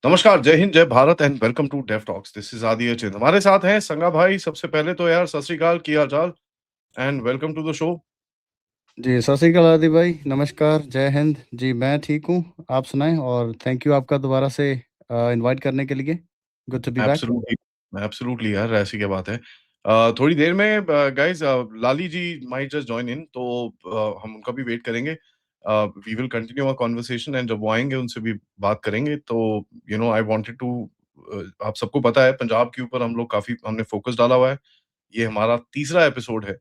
नमस्कार, जय हिंद, जय Bharat and welcome to Dev talks. This is Aadi Achint. हमारे साथ हैं संगा भाई। सबसे पहले तो यार सत श्री अकाल, की हाल-चाल and welcome to the show. जी, सत श्री अकाल आदि भाई, नमस्कार, जय हिंद। जी, मैं ठीक हूँ, आप सुनाएँ और थैंक यू आपका दोबारा से इनवाइट करने के लिए। Good to be back. Absolutely, absolutely यार, ऐसी क्या बात है। थोड़ी देर में guys Lali ji might just join in, तो हम उनका भी वेट करेंगे। We will continue our conversation and जब वो आएँगे उनसे भी बात करेंगे। तो आई वांटेड टू आप सबको पता है पंजाब के ऊपर हम लोग काफ़ी हमने फोकस डाला हुआ है। ये हमारा तीसरा एपिसोड है।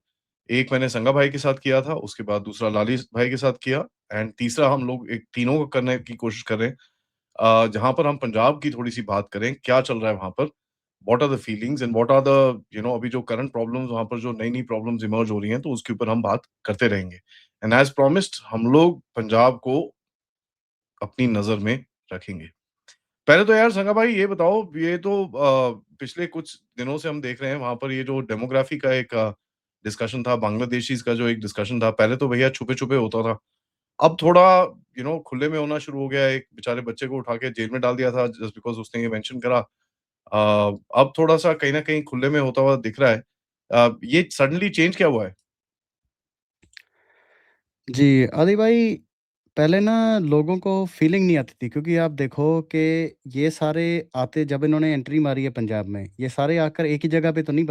एक मैंने संगा भाई के साथ किया था, उसके बाद दूसरा लाली भाई के साथ किया एंड तीसरा हम लोग एक तीनों को करने की कोशिश कर रहे हैं। जहाँ पर हम पंजाब की थोड़ी-सी बात करें, क्या चल रहा है वहाँ पर? What are the feelings and what are the अभी जो करंट प्रॉब्लम्स वहाँ पर जो नई-नई प्रॉब्लम्स इमर्ज हो रही हैं, तो उसके ऊपर हम बात करते रहेंगे। एंड एज़ प्रॉमिस्ड हम लोग पंजाब को अपनी नज़र में रखेंगे। पहले तो यार संगा भाई ये बताओ, ये तो पिछले कुछ दिनों से हम देख रहे हैं वहाँ पर ये जो डेमोग्राफी का एक डिस्कशन था, बांग्लादेशीज़ का जो एक डिस्कशन था, पहले तो भैया छुपे-छुपे होता था। अब थोड़ा खुले में होना शुरू हो गया है। एक बेचारे बच्चे को उठा के जेल में डाल दिया था जस्ट बिकॉज़ उसने ये मेंशन करा। अब थोड़ा-सा कहीं न कहीं खुले में होता हुआ दिख रहा है। ये सडनली चेंज क्या हुआ है? जी, आदि भाई, पहले ना लोगों को फीलिंग नहीं आती थी क्योंकि आप देखो कि ये सारे आते जब इन्होंने एंट्री मारी है पंजाब में, ये सारे आकर एक ही जगह पे तो नहीं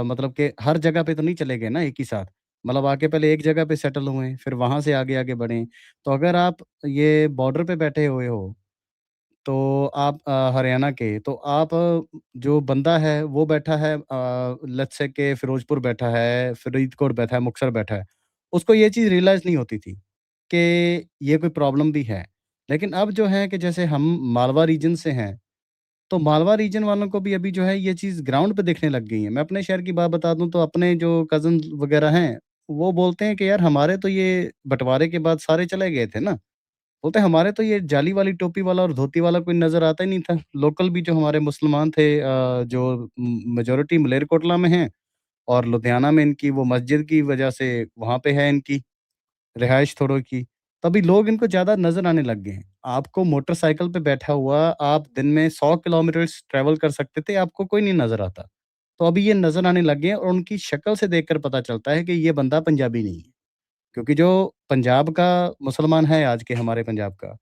मतलब कि हर जगह पे तो नहीं चले गए ना एक ही साथ। मतलब आके पहले एक जगह पे सेटल हुए, फिर वहाँ से आगे-आगे बढ़े। तो अगर आप ये बॉर्डर पे बैठे हुए हो तो आप हरियाणा के, तो आप जो बंदा है वो बैठा है लेट्स से कि फ़िरोज़पुर बैठा है, फ़रीदकोट बैठा है, मुक्तसर बैठा है। उसको ये चीज़ रियलाइज़ नहीं होती थी कि ये कोई प्रॉब्लम भी है। लेकिन अब जो है कि जैसे हम मालवा रीजन से हैं, तो मालवा रीजन वालों को भी अभी जो है ये चीज़ ग्राउंड पे दिखने लग गई है। मैं अपने शहर की बात बता दूँ तो अपने जो कज़िन वग़ैरह हैं, वो बोलते हैं कि यार हमारे तो ये बँटवारे के बाद सारे चले गए थे ना। बोलते हैं हमारे तो ये जाली वाली टोपी वाला और धोती वाला कोई नज़र आता ही नहीं था। लोकल भी जो हमारे मुसलमान थे जो मेजॉरिटी मलेरकोटला में हैं और लुधियाना में इनकी वो मस्जिद की वजह से वहाँ पे है इनकी रिहाइश थोड़ों की। तभी लोग इनको ज़्यादा नज़र आने लग गए हैं। आपको मोटरसाइकिल पे बैठा हुआ आप दिन में 100 किलोमीटर्स ट्रैवल कर सकते थे, आपको कोई नहीं नज़र आता। तो अभी ये नज़र आने लग गए हैं और उनकी शक्ल से देखकर पता चलता है कि ये बंदा पंजाबी नहीं है। क्योंकि जो पंजाब का मुसलमान है आज के हमारे पंजाब का,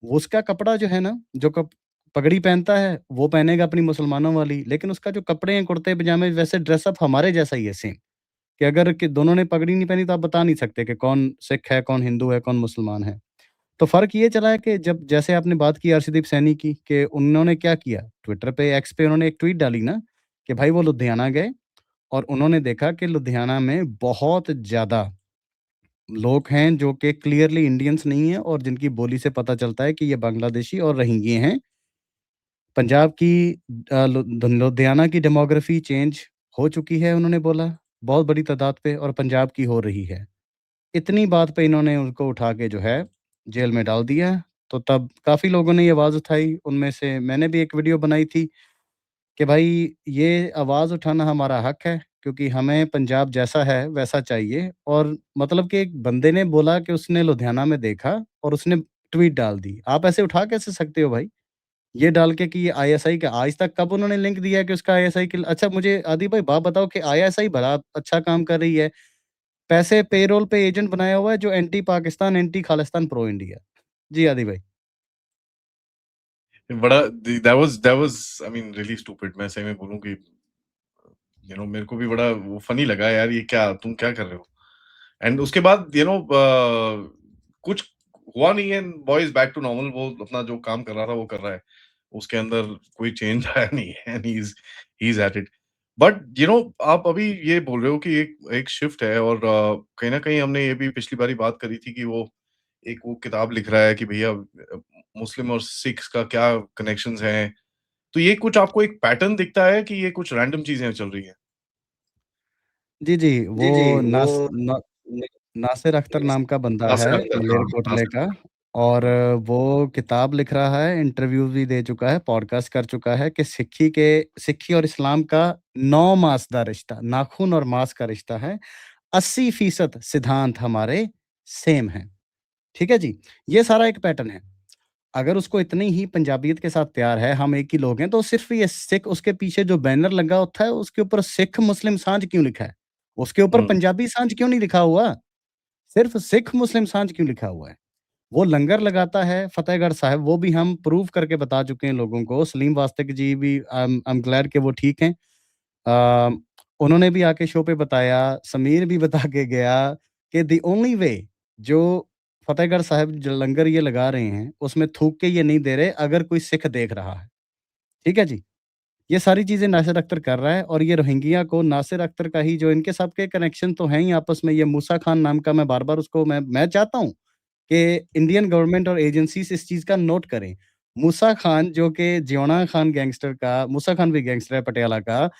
उसका कपड़ा जो है ना, जो पगड़ी पहनता है, वो पहनेगा अपनी मुसलमानों वाली, लेकिन उसका जो कपड़े हैं, कुर्ते-पजामे वैसे ड्रेसअप हमारे जैसा ही है सेम, कि अगर कि दोनों ने पगड़ी नहीं पहनी तो आप बता नहीं सकते कि कौन सिख है, कौन हिंदू है, कौन मुसलमान है। तो फ़र्क ये चला है कि जब जैसे आपने बात की अर्शदीप सैनी की कि उन्होंने क्या किया, ट्विटर पे, एक्स पे उन्होंने एक ट्वीट डाली ना कि भाई वो लुधियाना गए और उन्होंने देखा कि लुधियाना में बहुत ज़्यादा लोग हैं जो कि क्लियरली इंडियंस नहीं हैं और जिनकी बोली से पता चलता है कि ये बांग्लादेशी और रोहिंग्या हैं। पंजाब की लुधियाना की डेमोग्राफी चेंज हो चुकी है उन्होंने बोला, बहुत बड़ी तादाद पे और पंजाब की हो रही है। इतनी बात पे इन्होंने उनको उठा के जो है जेल में डाल दिया। तो तब काफ़ी लोगों ने ये आवाज़ उठाई, उनमें से मैंने भी एक वीडियो बनाई थी कि भाई ये आवाज़ उठाना हमारा हक है क्योंकि हमें पंजाब जैसा है वैसा चाहिए। और मतलब कि एक बंदे ने बोला कि उसने लुधियाना में देखा और उसने ट्वीट डाल दी। आप ऐसे उठा कैसे सकते हो भाई? ये डाल के कि ये आईएसआई का, आज तक कब उन्होंने लिंक दिया है कि उसका आईएसआई के, अच्छा मुझे आदि भाई बात बताओ कि आईएसआई भला अच्छा काम कर रही है। पैसे पेरोल पे एजेंट बनाया हुआ है जो anti Pakistan, anti Khalistan, pro India. जी आदि भाई। बड़ा that was I mean really stupid. मैं सही में बोलूँ कि मेरे को भी बड़ा वो फनी लगा यार, ये क्या तुम क्या कर रहे हो? एंड उसके बाद कुछ हुआ नहीं है। Boy is back to normal. वो अपना जो काम कर रहा था वो कर रहा है। उसके अंदर कोई चेंज आया नहीं है and he is at it. But आप अभी ये बोल रहे हो कि एक एक शिफ्ट है और कहीं न कहीं हमने ये भी पिछली बारी बात करी थी कि वो किताब लिख रहा है कि भैया मुस्लिम और सिख्स का क्या कनेक्शंस हैं। तो ये कुछ आपको एक पैटर्न दिखता है कि ये कुछ रैंडम चीज़ें चल रही हैं? जी, जी, जी, जी, वो वो न नासिर अख्तर नाम का बंदा है नासिर अख्तर, हाँ, मलेरकोटले नासिर का। अख्तर। और हुँ। वो किताब लिख रहा है, इंटरव्यू भी दे चुका है, पॉडकास्ट कर चुका है कि सिक्खी और इस्लाम का 9 मास का रिश्ता, नाखून और मांस का रिश्ता है। 80% सिद्धांत हमारे सेम हैं। ठीक है जी? ये सारा एक पैटर्न है। अगर उसको इतनी ही पंजाबियत के साथ प्यार है, हम एक ही लोग हैं, तो सिर्फ़ ये सिख उसके पीछे जो बैनर लगा होता है, उसके ऊपर सिख मुस्लिम साँझ क्यों लिखा है? उसके ऊपर हुँ, पंजाबी साँझ क्यों नहीं लिखा हुआ? सिर्फ़ सिख मुस्लिम साँझ क्यों लिखा हुआ है? वो लंगर लगाता है फ़तेहगढ़ साहिब, वो भी हम प्रूव करके बता चुके हैं लोगों को। सलीम वास्तिक जी भी आई एम ग्लैड कि वो ठीक हैं। अ, उन्होंने भी आके शो पे बताया, समीर भी बता के गया कि द ओनली वे जो फ़तेहगढ़ साहिब जो लंगर ये लगा रहे हैं, उसमें थूक के ये नहीं दे रहे अगर कोई सिख देख रहा है। ठीक है जी? ये सारी चीज़ें नासिर अख्तर कर रहा है और ये रोहिंग्या को नासिर अख्तर का ही जो इनके सबके कनेक्शन तो हैं ही आपस में, ये मूसा खान नाम का मैं बार-बार उसको मैं चाहता हूँ कि इंडियन गवर्नमेंट और एजेंसीज़ इस चीज़ का नोट करें। मूसा खान जो कि जियोना खान गैंगस्टर का मूसा खान भी गैंगस्टर है पटियाला का,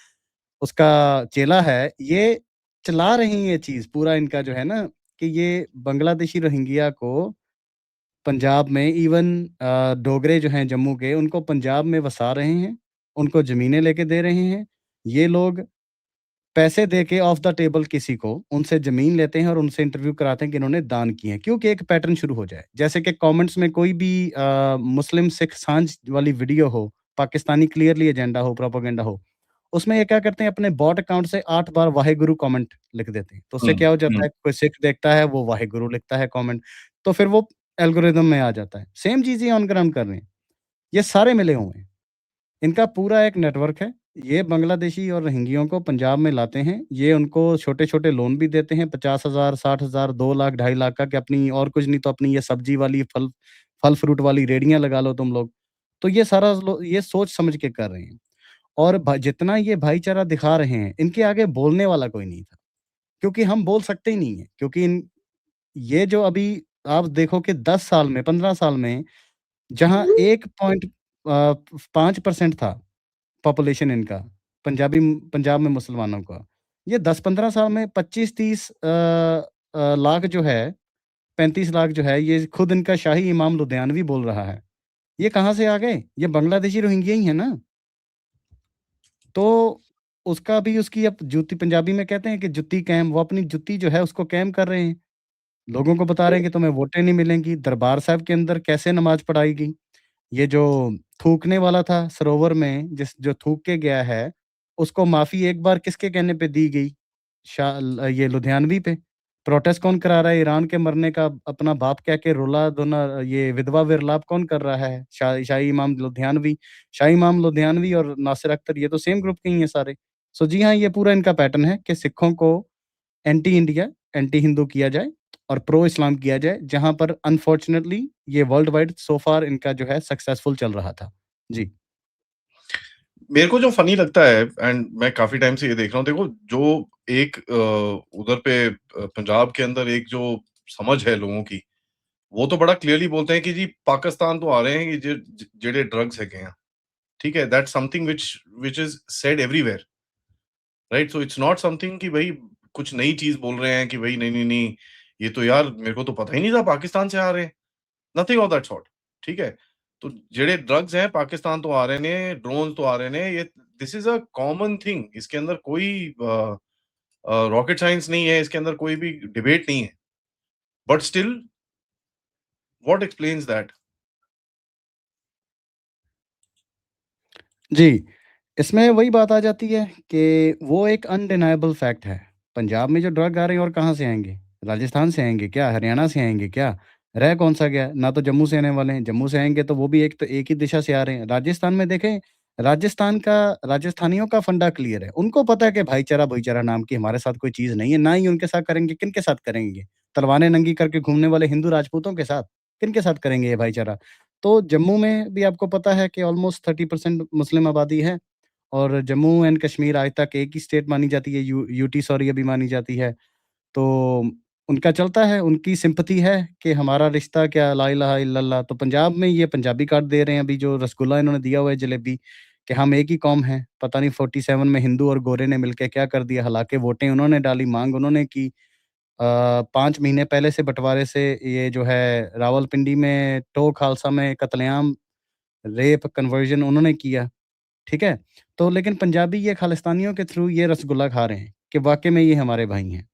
उसका चेला है, ये चला रहे हैं ये चीज़ पूरा इनका जो है ना कि ये बांग्लादेशी रोहिंग्या को पंजाब में इवन डोगरे जो हैं जम्मू के, उनको पंजाब में बसा रहे हैं, उनको ज़मीनें लेके दे रहे हैं। ये लोग पैसे दे के ऑफ द टेबल किसी को, उनसे ज़मीन लेते हैं और उनसे इंटरव्यू कराते हैं कि इन्होंने दान किए हैं, क्योंकि एक पैटर्न शुरू हो जाए। जैसे कि कमेंट्स में कोई भी मुस्लिम सिख साँझ वाली वीडियो हो, पाकिस्तानी क्लियरली एजेंडा हो, प्रोपेगेंडा हो, उसमें ये क्या करते हैं अपने बॉट अकाउंट से 8 बार वाहेगुरु कमेंट लिख देते हैं। तो हुँ, उससे क्या हो जाता हुँ। है, कोई सिख देखता है, वो वाहेगुरु लिखता है कमेंट, तो फिर वो एल्गोरिदम में आ जाता है। सेम चीज़ ये ऑन ग्राउंड कर रहे हैं। ये सारे मिले हुए हैं। इनका पूरा एक नेटवर्क है। ये बांग्लादेशी और रोहिंग्याओं को पंजाब में लाते हैं। ये उनको छोटे-छोटे लोन भी देते हैं 50,000, 60,000, 2 लाख, 2.5 लाख का कि अपनी और कुछ नहीं तो अपनी ये सब्जी वाली फल फ्रूट वाली रेहड़ियाँ लगा लो तुम लोग। तो ये सारा लो ये सोच समझ के कर रहे हैं। और जितना ये भाईचारा दिखा रहे हैं, इनके आगे बोलने वाला कोई नहीं था। क्योंकि हम बोल सकते ही नहीं हैं। क्योंकि ये जो अभी आप देखो कि 10 साल में, 15 साल में जहाँ 1.5% था पॉपुलेशन इनका, पंजाब में मुसलमानों का। ये 10-15 साल में 25-30 लाख जो है, 35 लाख जो है, ये खुद इनका शाही इमाम लुधियानवी बोल रहा है। ये कहाँ से आ गए? ये बांग्लादेशी रोहिंग्या ही है ना। तो उसका भी उसकी अब जूती पंजाबी में कहते हैं कि जुत्ती कैम, वो अपनी जुत्ती जो है उसको कैम कर रहे हैं। लोगों को बता रहे हैं कि तुम्हें वोटें नहीं मिलेंगी। दरबार साहिब के अंदर कैसे नमाज़ पढ़ाएगी? ये जो थूकने वाला था सरोवर में जो थूक के गया है, उसको माफ़ी एक बार किसके कहने पे दी गई? ये लुधियानवी पे। प्रोटेस्ट कौन करा रहा है? ईरान के मरने का अपना बाप कह के रोला-धोना ये विधवा विरलाप कौन कर रहा है? शाही इमाम लुधियानवी। शाही इमाम लुधियानवी और नासिर अख्तर ये तो सेम ग्रुप के ही हैं सारे। सो जी हाँ, ये पूरा इनका पैटर्न है कि सिखों को एंटी इंडिया, एंटी हिंदू किया जाए और प्रो इस्लाम किया जाए, जहाँ पर अनफॉर्च्यूनेटली ये वर्ल्ड वाइड सो फार इनका जो है सक्सेसफुल चल रहा था। जी। मेरे को जो फ़नी लगता है एंड मैं काफ़ी टाइम से ये देख रहा हूँ, देखो जो एक उधर पे पंजाब के अंदर एक जो समझ है लोगों की, वो तो बड़ा क्लियरली बोलते हैं कि जी पाकिस्तान तो आ रहे हैं कि जेड़े ड्रग्स हैगे आ, ठीक है? That's something which is said everywhere, right? So it's not something कि भई कुछ नई चीज़ बोल रहे हैं कि भई नहीं, नहीं, नहीं, ये तो यार मेरे को तो पता ही नहीं था पाकिस्तान से आ रहे हैं। नथिंग ऑफ दैट सॉर्ट, ठीक है? तो जेड़े ड्रग्स हैं पाकिस्तान तो आ रहे ने, ड्रोन तो आ रहे ने, ये this is a common thing, इसके अंदर कोई रॉकेट साइंस नहीं है, इसके अंदर कोई भी डिबेट नहीं है। But still what explains that? जी, इसमें वही बात आ जाती है कि वो एक अनडिनायबल फैक्ट है। पंजाब में जो ड्रग आ रहे हैं और कहाँ से आएँगे? राजस्थान से आएँगे क्या? हरियाणा से आएँगे क्या? रह कौन-सा गया? ना तो जम्मू से आने वाले हैं। जम्मू से आएँगे तो वो भी एक ही दिशा से आ रहे हैं। राजस्थान में देखें, राजस्थानियों का फंडा क्लियर है। उनको पता है कि भाईचारा-भुईचारा नाम की हमारे साथ कोई चीज़ नहीं है, ना ही उनके साथ करेंगे, किनके साथ करेंगे? तलवारें नंगी करके घूमने वाले हिंदू राजपूतों के साथ, किनके साथ करेंगे ये भाईचारा? तो जम्मू में भी आपको पता है कि ऑलमोस्ट 30% मुस्लिम आबादी है और जम्मू एंड कश्मीर आज तक एक ही स्टेट मानी जाती है, यूटी सॉरी अभी मानी जाती है। तो उनका चलता है, उनकी सिम्पैथी है कि हमारा रिश्ता क्या ला इलाहा इल्लल्लाह। तो पंजाब में ये पंजाबी कार्ड दे रहे हैं अभी जो रसगुल्ला इन्होंने दिया हुआ है जलेबी, कि हम एक ही कौम हैं। पता नहीं 47 में हिंदू और गोरे ने मिलके क्या कर दिया, हालाँकि वोटें उन्होंने डाली, माँग उन्होंने की। 5 महीने पहले से बँटवारे से ये जो है रावलपिंडी में टोह खालसा में कत्लेआम, रेप, कन्वर्जन उन्होंने किया, ठीक है? तो लेकिन पंजाबी ये खालिस्तानियों के थ्रू ये रसगुल्ला खा रहे हैं कि वाक़ई में ये हमारे भाई हैं।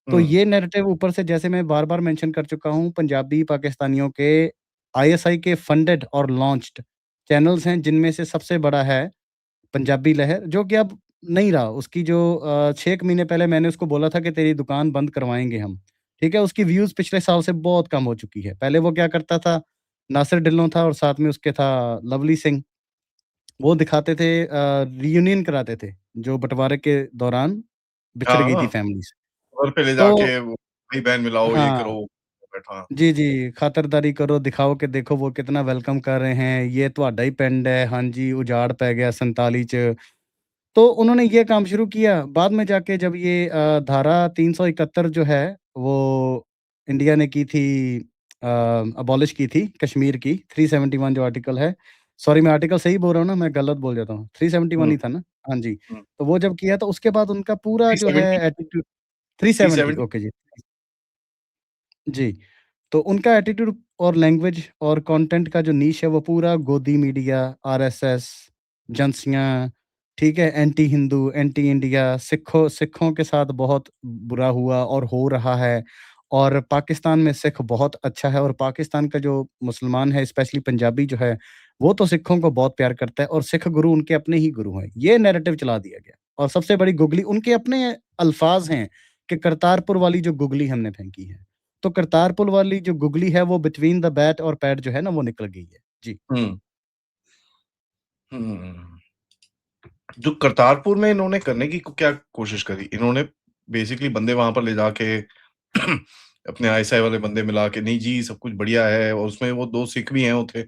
तो हुँ, ये नैरेटिव ऊपर से जैसे मैं बार-बार मेंशन कर चुका हूँ, पंजाबी पाकिस्तानियों के आईएसआई के फंडेड और लॉन्च्ड चैनल्स हैं, जिनमें से सबसे बड़ा है पंजाबी लहर, जो कि अब नहीं रहा। उसकी जो 6 एक महीने पहले मैंने उसको बोला था कि तेरी दुकान बंद करवाएँगे हम, ठीक है? उसकी व्यूज़ पिछले साल से बहुत कम हो चुकी है। पहले वो क्या करता था, नासिर ढिल्लों था और साथ में उसके था लवली सिंह। वो दिखाते थे रियूनियन कराते थे, जो बँटवारे के दौरान बिछड़ गई थी हाँ, फैमिलीज़। घर पे ले तो जाके वो भाई-बहन मिलाओ, ये हाँ। करो, बैठा जी, जी, खातिरदारी करो, दिखाओ कि देखो वो कितना वेलकम कर रहे हैं, ये ਤੁਹਾਡਾ ही पिंड है, हाँ जी, उजाड़ पै गया 47 च। तो उन्होंने ये काम शुरू किया, बाद में जाके जब ये धारा 371 जो है, वो इंडिया ने की थी, अबॉलिश की थी कश्मीर की, 371 जो आर्टिकल है। सॉरी, मैं आर्टिकल सही बोल रहा हूँ ना, मैं गलत बोल जाता हूँ, 371 हुँ, ही था ना? हाँ जी, हुँ। तो वो जब किया तो उसके बाद उनका पूरा जो है 370 एटीट्यूड 370 370 ओके जी। जी। तो उनका एटीट्यूड और लैंग्वेज और कंटेंट का जो नीश है वो पूरा गोदी मीडिया, आरएसएस, एजेंसियाँ, ठीक है? एंटी हिंदू, एंटी इंडिया, सिखों के साथ बहुत बुरा हुआ और हो रहा है। और पाकिस्तान में सिख बहुत अच्छा है और पाकिस्तान का जो मुसलमान है, स्पेशली पंजाबी जो है, वो तो सिखों को बहुत प्यार करता है और सिख गुरु उनके अपने ही गुरु हैं। ये नैरेटिव चला दिया गया और सबसे बड़ी गुगली उनके अपने अल्फाज़ हैं कि करतारपुर वाली जो गुगली हमने फेंकी है। तो करतारपुर वाली जो गुगली है वो बिटवीन द बैट और पैट जो है ना वो निकल गई है। जी। हुँ, हुँ। जो करतारपुर में इन्होंने करने की क्या कोशिश करी? इन्होंने बेसिकली बंदे वहाँ पर ले जाके अपने आईएसआई वाले बंदे मिला के, नहीं जी सब कुछ बढ़िया है और उसमें वो 2 सिख भी हैं वो थे।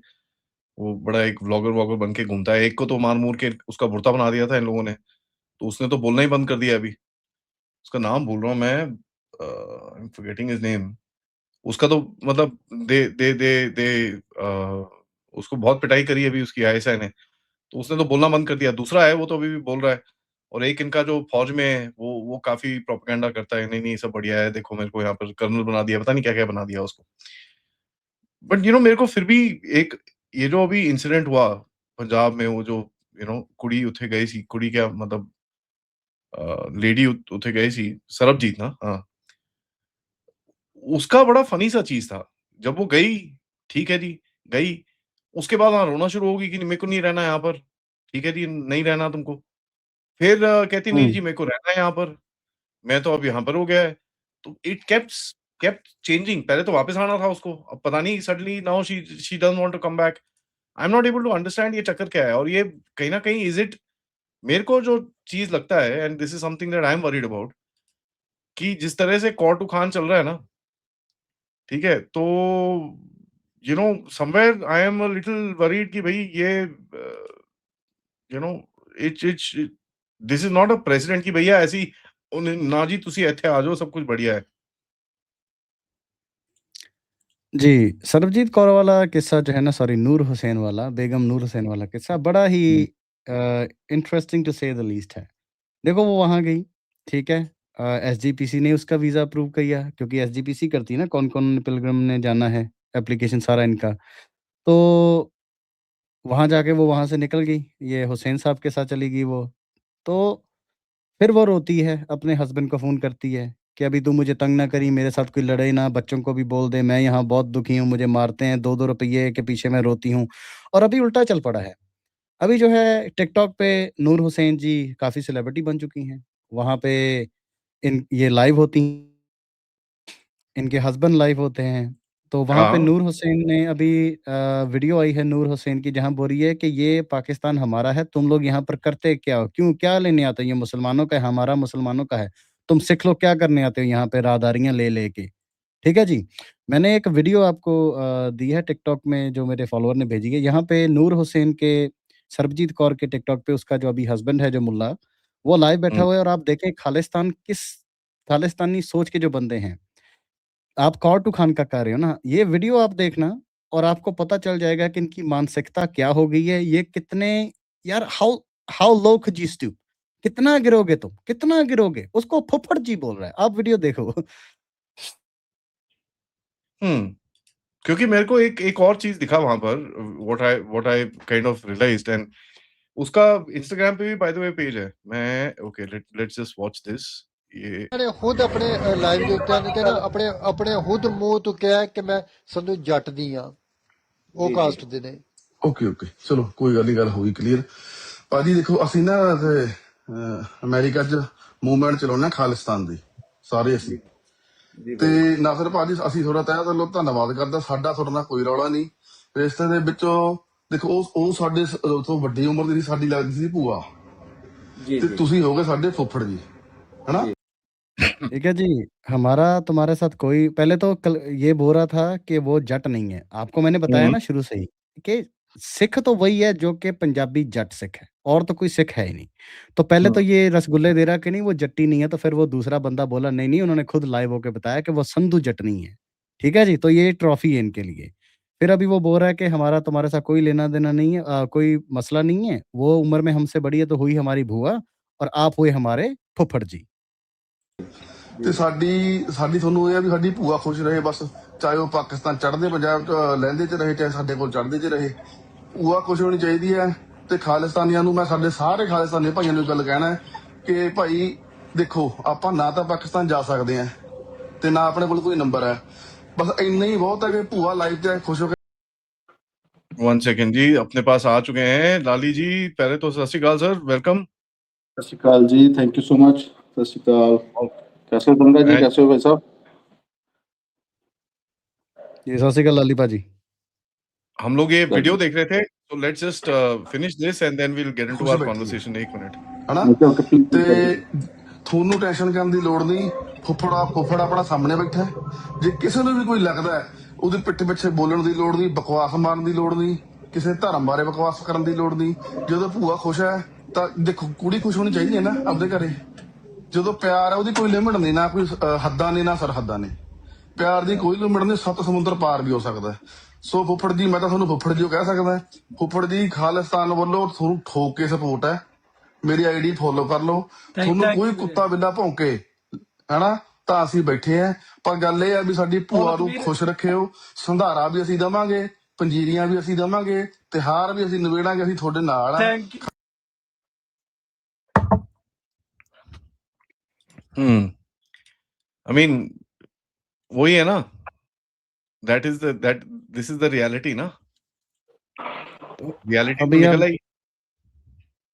वो बड़ा एक व्लॉगर-वॉगर बन के घूमता है। एक को तो मार-मुर के उसका भुर्ता बना दिया था इन लोगों ने, तो उसने तो बोलना ही बंद कर दिया अभी। उसका नाम भूल रहा हूँ मैं, I am forgetting his name. उसका तो मतलब दे दे दे दे उसको बहुत पिटाई करी अभी उसकी आईएसआई ने, तो उसने तो बोलना बंद कर दिया। दूसरा है वो तो अभी भी बोल रहा है और एक इनका जो फौज में है वो काफ़ी प्रोपेगेंडा करता है, नहीं, नहीं सब बढ़िया है, देखो मेरे को यहाँ पर कर्नल बना दिया, पता नहीं क्या-क्या बना दिया उसको। बट मेरे को फिर भी एक ये जो अभी इंसिडेंट हुआ पंजाब में वो जो कुड़ी उत्थे गई सी, कुड़ी क्या मतलब लेडी उत्थे गई सी, सरबजीत ना? हाँ। उसका बड़ा फ़नी सा चीज़ था। जब वो गई, ठीक है जी, गई, उसके बाद वहाँ रोना शुरू हो गई कि मेरे को नहीं रहना यहाँ पर। ठीक है जी, नहीं रहना तुमको। फिर कहती नहीं हुँ। जी मेरे को रहना है यहाँ पर, मैं तो अब यहाँ पर हो गया है। तो इट केप्ट चेंजिंग, पहले तो वापस आना था उसको, अब पता नहीं suddenly now she she doesn't want to come back. I am not able to understand ये चक्कर क्या है और ये कहीं न कहीं इज़ इट मेरे को जो चीज़ लगता है and this is something that I am worried about कि जिस तरह से कॉर टू खान चल रहा है ना, ठीक है? तो somewhere I am a little worried कि भई ये you know it's this is not a president कि भैया ऐसी ना जी तुसी ਇੱਥੇ आ जाओ सब कुछ बढ़िया है। जी, सरबजीत कौर वाला किस्सा जो है ना, सॉरी, नूर हुसैन वाला, बेगम नूर हुसैन वाला किस्सा बड़ा ही हुँ, इंटरेस्टिंग टू से द लीस्ट है। देखो वो वहाँ गई, ठीक है? एसजीपीसी ने उसका वीज़ा अप्रूव किया क्योंकि एसजीपीसी करती है ना कौन-कौन पिलग्रिम ने जाना है, एप्लीकेशन सारा इनका। तो वहाँ जाके वो वहाँ से निकल गई, ये हुसैन साहब के साथ चली गई वो। तो फिर वो रोती है, अपने हस्बैंड को फ़ोन करती है कि अभी तू मुझे तंग ना करी, मेरे साथ कोई लड़े ना, बच्चों को भी बोल दे, मैं यहाँ बहुत दुखी हूँ, मुझे मारते हैं, 2-2 रुपये के पीछे मैं रोती हूँ। और अभी उल्टा चल पड़ा है। अभी जो है टिकटॉक पे नूर हुसैन जी काफ़ी सेलिब्रिटी बन चुकी हैं। वहाँ पे इन ये लाइव होती हैं, इनके हस्बैंड लाइव होते हैं। तो वहाँ पे हाँ, नूर हुसैन ने अभी वीडियो आई है नूर हुसैन की, जहाँ बोल रही है कि ये पाकिस्तान हमारा है, तुम लोग यहाँ पर करते क्या हो? क्यों क्या लेने आते हो? ये मुसलमानों का है, हमारा मुसलमानों का है। तुम सिख लोग क्या करने आते हो यहाँ पे राहदारियाँ ले के? ठीक है जी। मैंने एक वीडियो आपको दी है टिकटॉक में, जो मेरे फॉलोवर ने भेजी है। यहाँ पे नूर हुसैन के, सरबजीत कौर के टिकटॉक पे उसका जो अभी हस्बैंड है जो मुल्ला, वो लाइव बैठा हुँ, हुआ है और आप देखें खालिस्तानी सोच के जो बंदे हैं। आप कॉर टू खान का कह रहे हो ना, ये वीडियो आप देखना और आपको पता चल जाएगा कि इनकी मानसिकता क्या हो गई है। ये कितने, यार, how how low could you stoop? कितना गिरोगे तुम? कितना गिरोगे? उसको फुफड़ जी बोल रहा है। आप वीडियो देखो। हुँ। क्योंकि मेरे को एक एक और चीज़ दिखा वहाँ पर what I kind of realised and उसका इंस्टाग्राम पे भी बाय द वे पेज है। मैं okay let's just watch this ये ने खुद अपने लाइव के उत्ते ने कहना अपने अपने खुद मुंह तो कहा कि मैं संधू जट दी हां ਉਹ ਕਾਸਟ ਦੇ ਨੇ। ਓਕੇ ਓਕੇ ਚਲੋ ਕੋਈ ਗੱਲ ਨਹੀਂ, ਗੱਲ ਹੋ ਗਈ ਕਲੀਅਰ। ਭਾਜੀ ਦੇਖੋ ਅਸੀਂ ਨਾ ਅਮਰੀਕਾ 'ਚ ਮੂਵਮੈਂਟ ਚਲਾਉਂਦੇ ਹਾਂ ਖਾਲਿਸਤਾਨ ਦੀ, ਸਾਰੇ ਅਸੀਂ। ਤੇ ਨਾਸਰ ਭਾਜੀ ਅਸੀਂ ਥੋੜਾ ਤਹਿ ਦਿਲੋਂ ਧੰਨਵਾਦ ਕਰਦਾ, ਸਾਡਾ ਤੁਹਾਡੇ ਨਾਲ ਕੋਈ ਰੌਲਾ ਨਹੀਂ। ਰਿਸ਼ਤੇ ਦੇ ਵਿੱਚੋਂ ਦੇਖੋ ਉਹ ਸਾਡੇ ਤੋਂ ਵੱਡੀ ਉਮਰ ਦੀ ਸੀ, ਸਾਡੀ ਲੱਗਦੀ ਸੀ ਭੂਆ, ਤੇ ਤੁਸੀਂ ਹੋਗੇ ਸਾਡੇ ਫੁੱਫੜ ਜੀ, ਹੈਨਾ। ठीक है जी, हमारा तुम्हारे साथ कोई पहले तो ये बोल रहा था कि वो जट नहीं है। आपको मैंने बताया ना शुरू से ही कि सिख तो वही है जो कि पंजाबी जट सिख है, और तो कोई सिख है ही नहीं। तो पहले तो ये रसगुल्ले दे रहा कि नहीं वो जट्टी नहीं है, तो फिर वो दूसरा बंदा बोला नहीं, उन्होंने खुद लाइव होके बताया कि वो संधू जटनी है। ठीक है जी, तो ये ट्रॉफी है इनके लिए। फिर अभी वो बोल रहा है कि हमारा तुम्हारे साथ कोई लेना-देना नहीं है, कोई मसला नहीं है। वो उम्र में हमसे बड़ी है तो हुई हमारी भूआ और आप हुए हमारे फुੱਫੜ जी। ਤੇ ਸਾਡੀ ਤੁਹਾਨੂੰ ਇਹ ਆ ਵੀ ਸਾਡੀ ਭੂਆ ਖੁਸ਼ ਰਹੇ ਬਸ, ਚਾਹੇ ਉਹ ਪਾਕਿਸਤਾਨ ਚੜ੍ਹਦੇ ਪੰਜਾਬ 'ਚ ਲਹਿੰਦੇ 'ਚ ਰਹੇ, ਚਾਹੇ ਸਾਡੇ ਕੋਲ ਚੜ੍ਹਦੇ 'ਚ ਰਹੇ, ਭੂਆ ਖੁਸ਼ ਹੋਣੀ ਚਾਹੀਦੀ ਹੈ। ਤੇ ਖਾਲਿਸਤਾਨੀਆਂ ਨੂੰ ਮੈਂ ਸਾਡੇ ਸਾਰੇ ਖਾਲਿਸਤਾਨੀ ਭਾਈਆਂ ਨੂੰ ਗੱਲ ਕਹਿਣਾ ਹੈ ਕਿ ਭਾਈ ਦੇਖੋ ਆਪਾਂ ਨਾ ਤਾਂ ਪਾਕਿਸਤਾਨ ਜਾ ਸਕਦੇ ਆ ਤੇ ਨਾ ਆਪਣੇ ਕੋਲ ਕੋਈ ਨੰਬਰ ਹੈ, ਬਸ ਇੰਨਾ ਹੀ ਬਹੁਤ ਹੈ ਕਿ ਭੂਆ ਲਾਈਵ ਤੇ खुश हो के। 1 सेकंड जी, अपने पास आ चुके हैं लाली जी। पहले तो सत श्री अकाल सर, वेलकम। सत श्री अकाल जी, थैंक यू सो मच। सत श्री अकाल, कैसे हो गंगा जी, कैसे हो भाई साहब? जी सत श्री अकाल लाली भाजी। हम लोग ये वीडियो देख रहे थे, तो let's just finish this and then we will get into our conversation. 1 minute, ਹਨਾ। ਤੇ ਤੁਹਾਨੂੰ ਟੈਨਸ਼ਨ ਕਰਨ ਦੀ ਲੋੜ ਨਹੀਂ, ਫੁੱਫੜ ਆਪਣਾ ਸਾਹਮਣੇ ਬੈਠਾ ਹੈ। ਜੇ ਕਿਸੇ ਨੂੰ ਵੀ ਕੋਈ ਲੱਗਦਾ ਹੈ ਉਹਦੀ ਪਿੱਠ ਪਿੱਛੇ ਬੋਲਣ ਦੀ ਲੋੜ ਨਹੀਂ, ਬਕਵਾਸ ਮਾਰਨ ਦੀ ਲੋੜ ਨਹੀਂ, ਕਿਸੇ ਧਰਮ ਬਾਰੇ ਬਕਵਾਸ ਕਰਨ ਦੀ ਲੋੜ ਨਹੀਂ। ਜਦੋਂ ਭੂਆ ਖੁਸ਼ ਹੈ ਤਾਂ ਦੇਖੋ ਕੁੜੀ ਖੁਸ਼ ਹੋਣੀ ਚਾਹੀਦੀ ਹੈ ਨਾ ਆਪਦੇ ਘਰੇ। ਜਦੋਂ ਪਿਆਰ ਹੈ ਉਹਦੀ ਕੋਈ ਲਿਮਿਟ ਨਹੀਂ, ਨਾ ਕੋਈ ਹੱਦਾਂ ਨੇ ਨਾ ਸਰਹੱਦਾਂ ਨੇ। ਪਿਆਰ ਦੀ ਕੋਈ ਲਿਮਿਟ ਨਹੀਂ, 7 ਸਮੁੰਦਰ ਪਾਰ ਵੀ ਹੋ ਸਕਦਾ। ਸੋ ਫੁੱਫੜ ਜੀ, ਮੈਂ ਤਾਂ ਤੁਹਾਨੂੰ ਫੁੱਫੜ ਜੀ ਕਹਿ ਸਕਦਾ। ਫੁੱਫੜ ਜੀ ਖਾਲਿਸਤਾਨ ਵੱਲੋਂ ਤੁਹਾਨੂੰ ਠੋਕ ਕੇ ਸਪੋਰਟ ਹੈ। ਮੇਰੀ ਆਈਡੀ ਫੋਲੋ ਕਰ ਲਓ, ਤੁਹਾਨੂੰ ਕੋਈ ਕੁੱਤਾ ਬਿੱਲਾ ਭੌਂਕੇ ਹਨਾ ਤਾਂ ਅਸੀਂ ਬੈਠੇ ਆ। ਪਰ ਗੱਲ ਇਹ ਆ ਵੀ ਸਾਡੀ ਭੂਆ ਨੂੰ ਖੁਸ਼ ਰੱਖਿਓ। ਸੰਧਾਰਾ ਵੀ ਅਸੀਂ ਦਵਾਂਗੇ, ਪੰਜੀਰੀਆਂ ਵੀ ਅਸੀਂ ਦਵਾਂਗੇ, ਤਿਹਾਰ ਵੀ ਅਸੀਂ ਨਿਬੇੜਾਂਗੇ, ਅਸੀਂ ਤੁਹਾਡੇ ਨਾਲ ਆ। I mean वही है ना, this is the reality ना, रियलिटी तो निकल आई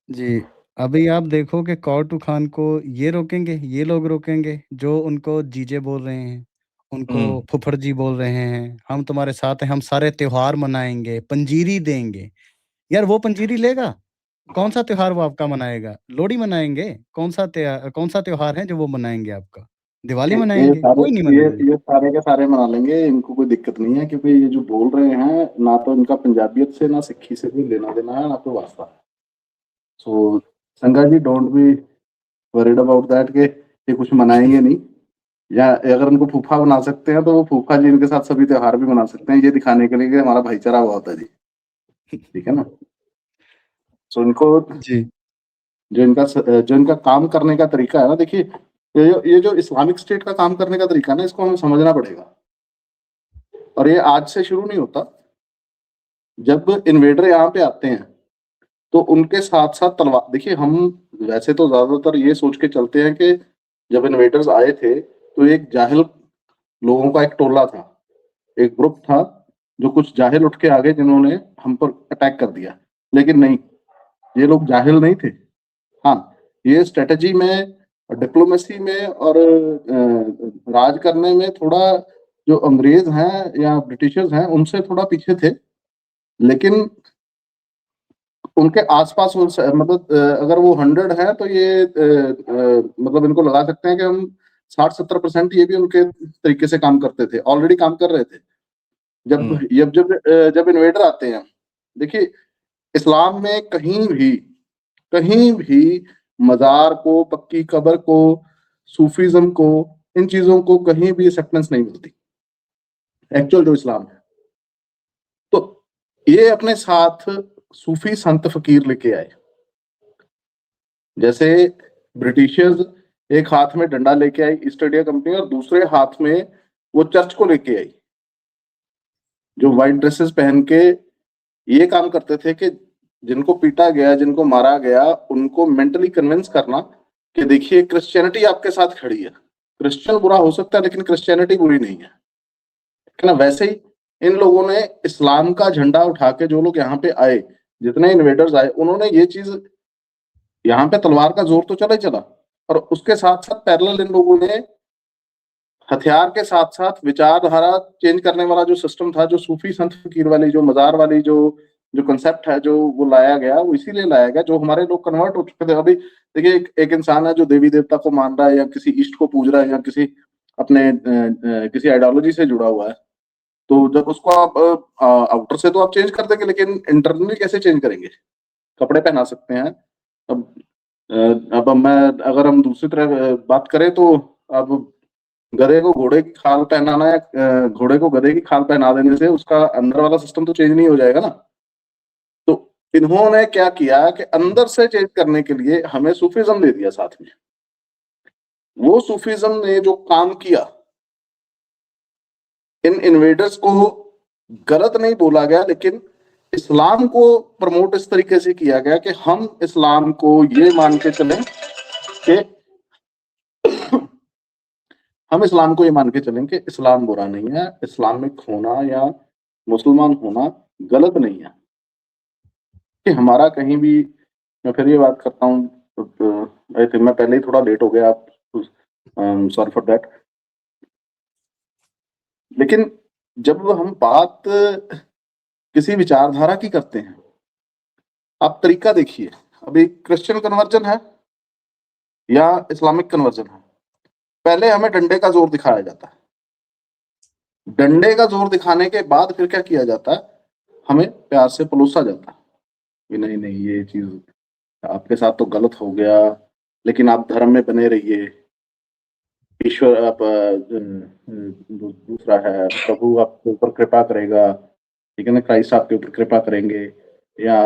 जी। अभी आप देखो कि कौटू खान को ये रोकेंगे, ये लोग रोकेंगे जो उनको जीजे बोल रहे हैं, उनको फुफड़ जी बोल रहे हैं, हम तुम्हारे साथ हैं, हम सारे त्योहार मनाएंगे, पंजीरी देंगे। यार वो पंजीरी लेगा? कौन सा त्योहार वो आपका मनाएगा? लोहड़ी मनाएंगे? कौन सा त्योहार है जो वो मनाएंगे आपका? दिवाली मनाएंगे? कोई नहीं मनाएंगे। ये सारे के सारे मना लेंगे, इनको कोई दिक्कत नहीं है, क्योंकि ये जो बोल रहे हैं ना तो इनका पंजाबियत से ना सिक्खी से कोई लेना देना है, ना कोई वास्ता। So Sanga ji, don't be worried about that कि ये कुछ मनाएंगे नहीं, या अगर इनको फूफा बना सकते हैं तो वो फूफा जी इनके साथ सभी त्योहार भी मना सकते हैं, ये दिखाने के लिए कि हमारा भाईचारा बहुत है जी। ठीक है ना। सो इनको जी जो इनका काम करने का तरीका है ना, देखिए ये जो इस्लामिक स्टेट का काम करने का तरीका है ना, इसको हमें समझना पड़ेगा। और ये आज से शुरू नहीं होता। जब इन्वेडर यहाँ पे आते हैं तो उनके साथ साथ तलवार, देखिए हम वैसे तो ज्यादातर ये सोच के चलते हैं कि जब इन्वेडर्स आए थे तो एक जाहिल लोगों का एक टोला था, एक ग्रुप था जो कुछ जाहिल उठ के आ गए जिन्होंने हम पर अटैक कर दिया। लेकिन नहीं, ये लोग जाहिल नहीं थे। हाँ, ये स्ट्रेटजी में, डिप्लोमेसी में और राज करने में थोड़ा जो अंग्रेज हैं या ब्रिटिशर्स हैं उनसे थोड़ा पीछे थे। लेकिन उनके आसपास मतलब अगर वो 100 है तो ये मतलब इनको लगा सकते हैं कि हम 60-70% ये भी उनके तरीके से काम करते थे, ऑलरेडी काम कर रहे थे। जब इन्वेडर आते हैं, देखिए इस्लाम में कहीं भी मजार को, पक्की कब्र को, सूफीज्म को, इन चीजों को कहीं भी एक्सेप्टेंस नहीं मिलती, एक्चुअल जो इस्लाम है। तो ये अपने साथ सूफी संत फकीर लेके आए। जैसे ब्रिटिशर्स एक हाथ में डंडा लेके आई ईस्ट इंडिया कंपनी, और दूसरे हाथ में वो चर्च को लेके आई, जो व्हाइट ड्रेसेस पहन के ये काम करते थे कि जिनको पीटा गया, जिनको मारा गया, उनको मेंटली कन्विंस करना कि देखिए क्रिश्चियनिटी आपके साथ खड़ी है। क्रिश्चियन बुरा हो सकता है लेकिन क्रिश्चियनिटी बुरी नहीं है, ना। वैसे ही इन लोगों ने इस्लाम का झंडा उठा के, जो लोग यहाँ पे आए, जितने इन्वेडर्स आए, उन्होंने ये चीज, यहाँ पे तलवार का जोर तो चला ही चला, और उसके साथ साथ पैरेलल इन लोगों ने हथियार के साथ साथ विचारधारा चेंज करने वाला जो सिस्टम था, जो सूफी संत फकीर वाली, जो मजार वाली जो जो कंसेप्ट है, जो वो लाया गया, वो इसीलिए लाया गया, जो हमारे लोग कन्वर्ट हो चुके थे। अभी देखिए, एक इंसान है जो देवी देवता को मान रहा है, या किसी इष्ट को पूज रहा है, या किसी अपने किसी आइडियोलॉजी से जुड़ा हुआ है, तो जब उसको आप आउटर से तो आप चेंज कर देंगे, लेकिन इंटरनली कैसे चेंज करेंगे? कपड़े पहना सकते हैं। अब अब मैं, अगर हम दूसरी तरह बात करें, तो अब गधे को घोड़े की खाल पहनाना, या घोड़े को गधे की खाल पहना देने से उसका अंदर वाला सिस्टम तो चेंज नहीं हो जाएगा ना। तो इन्होंने क्या किया कि अंदर से चेंज करने के लिए हमें सूफीज्म दे दिया साथ में। वो सूफीज्म ने जो काम किया, इन इन्वेडर्स को गलत नहीं बोला गया, लेकिन इस्लाम को प्रमोट इस तरीके से किया गया कि हम इस्लाम को ये मान के चलें कि हम इस्लाम को ये मान के चलें कि इस्लाम बुरा नहीं है, इस्लामिक होना या मुसलमान होना गलत नहीं है, कि हमारा कहीं भी, मैं फिर ये बात करता हूँ, आई थिंक मैं पहले ही थोड़ा लेट हो गया, आप सॉरी फॉर दैट। लेकिन जब हम बात किसी विचारधारा की करते हैं, आप तरीका देखिए, अभी क्रिश्चियन कन्वर्जन है या इस्लामिक कन्वर्जन है, पहले हमें डंडे का जोर दिखाया जाता है। डंडे का जोर दिखाने के बाद फिर क्या किया जाता है? हमें प्यार से पलोसा जाता है कि नहीं नहीं, ये चीज आपके साथ तो गलत हो गया, लेकिन आप धर्म में बने रहिए, ईश्वर आप दूसरा है, प्रभु आपके ऊपर कृपा करेगा, ठीक है ना, क्राइस्ट आपके ऊपर कृपा करेंगे, या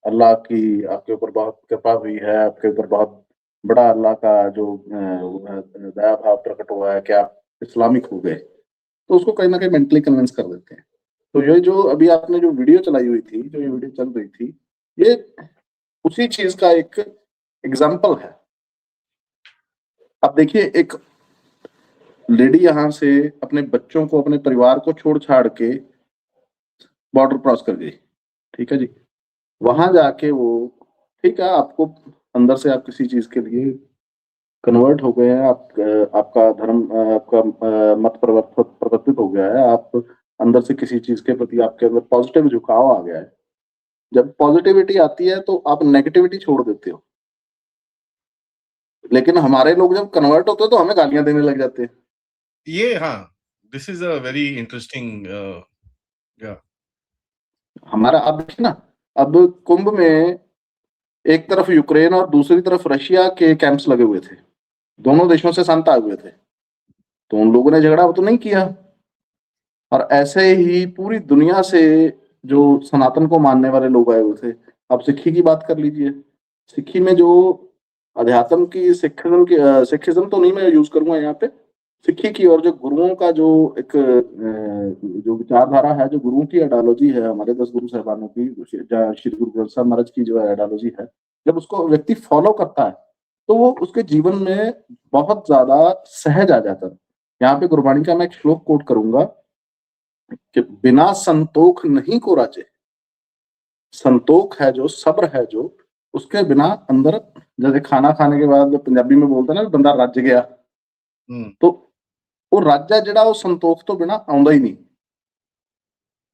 अल्लाह की आपके ऊपर बहुत कृपा हुई है, आपके ऊपर बहुत बड़ा अल्लाह का जो दया भाव प्रकट हुआ है कि आप इस्लामिक हो गए, तो उसको कहीं ना कहीं मेंटली कन्विंस कर देते हैं। तो ये जो अभी आपने जो वीडियो चलाई हुई थी, जो ये वीडियो चल रही थी, ये उसी चीज का एक एग्जाम्पल है। अब देखिए, एक लेडी यहाँ से अपने बच्चों को, अपने परिवार को छोड़ छाड़ के बॉर्डर क्रॉस कर गई, ठीक है जी, वहां जाके वो, ठीक है, आपको अंदर से आप किसी चीज के लिए कन्वर्ट हो गए हैं, आपका धर्म, आपका मत परिवर्तित हो गया है, आप अंदर से किसी चीज के प्रति आपके अंदर पॉजिटिव झुकाव आ गया है। जब पॉजिटिविटी आती है तो आप नेगेटिविटी छोड़ देते हो, लेकिन हमारे लोग जब कन्वर्ट होते हैं तो हमें गालियां देने लग जाते हैं। ये हाँ, this is a very interesting हमारा, अब देखिए ना, अब कुंभ में एक तरफ यूक्रेन और दूसरी तरफ रशिया के कैंप्स लगे हुए थे, दोनों देशों से संत आए हुए थे, तो उन लोगों ने झगड़ा तो नहीं किया। और ऐसे ही पूरी दुनिया से जो सनातन को मानने वाले लोग आए हुए थे। अब सिक्खी की बात कर लीजिए, सिक्खी में जो अध्यात्म की, सिखिज्म तो नहीं मैं यूज करूंगा यहाँ पे, सिक्खी की, और जो गुरुओं का जो एक जो विचारधारा है, जो गुरुओं की आइडियोलॉजी है, हमारे 10 गुरु साहबानों की, श्री गुरु ग्रंथ साहब महाराज की जो आइडियोलॉजी है, जब उसको व्यक्ति फॉलो करता है तो वो उसके जीवन में बहुत ज्यादा सहज आ जाता है। यहाँ पे गुरबाणी का मैं एक श्लोक कोट करूंगा कि बिना संतोख नहीं को राजे, संतोख है जो, सब्र है जो, उसके बिना अंदर, जैसे खाना खाने के बाद पंजाबी में बोलते हैं ना, बंदा रज गया, तो वो राजा जड़ा, वो संतोख तो बिना आउंदा ही नहीं।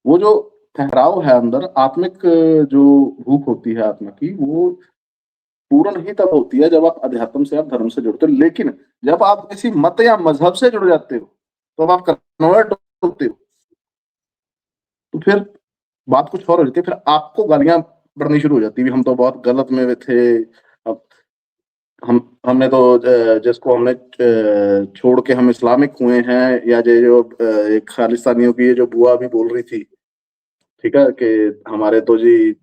वो जो ठहराव है अंदर, आत्मिक जो भूख होती है आत्मा की, वो पूर्ण ही तब होती है जब आप अध्यात्म से, आप धर्म से जुड़ते हो। लेकिन जब आप किसी मत या मजहब से जुड़ जाते हो, तो अब आप कन्वर्ट होते हो, तो फिर बात कुछ और हो जाती है, फिर आपको गालियां पड़नी शुरू हो जाती है, हम तो बहुत गलत में थे, अब हमने तो जिसको हमने छोड़ के हम इस्लामिक हुए हैं, या जो एक खालिस्तानियों की ये जो बुआ भी बोल रही थी, ठीक है, कि हमारे तो जी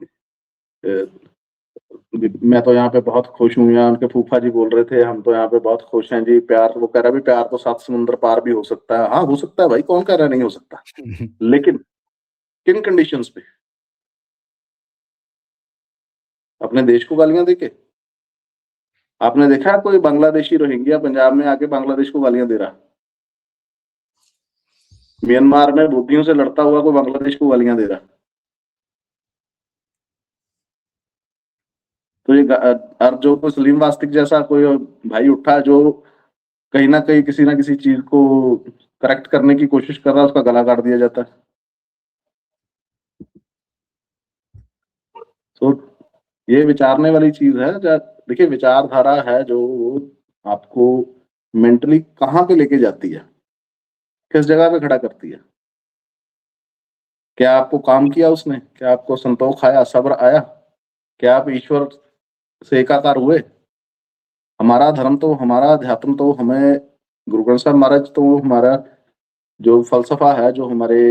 मैं तो यहाँ पे बहुत खुश हूँ, या उनके फूफा जी बोल रहे थे हम तो यहाँ पे बहुत खुश हैं जी, प्यार, वो कह रहा भी प्यार तो 7 समुद्र पार भी हो सकता है। हाँ, हो सकता है भाई, कौन कह रहा नहीं हो सकता, लेकिन किन कंडीशंस पे? अपने देश को गालियां देके? आपने देखा है कोई बांग्लादेशी रोहिंग्या पंजाब में आके बांग्लादेश को गालियां दे रहा? म्यांमार में भूतियों से लड़ता हुआ कोई बांग्लादेश को गालियां दे रहा है। तो ये और जो कोई सलीम वास्तिक जैसा कोई भाई उठा जो कहीं ना कहीं किसी ना किसी चीज को करेक्ट करने की कोशिश कर रहा है, उसका गला काट दिया जाता है। तो ये विचारने वाली चीज है। देखिए विचारधारा है जो आपको मेंटली कहाँ पे लेके जाती है, किस जगह पे खड़ा करती है। क्या आपको काम किया उसने, क्या आपको संतोष आया, सब्र आया, क्या आप ईश्वर से एकाकार हुए। हमारा धर्म तो, हमारा अध्यात्म तो, हमें गुरु ग्रंथ साहब महाराज तो, हमारा जो फलसफा है, जो हमारे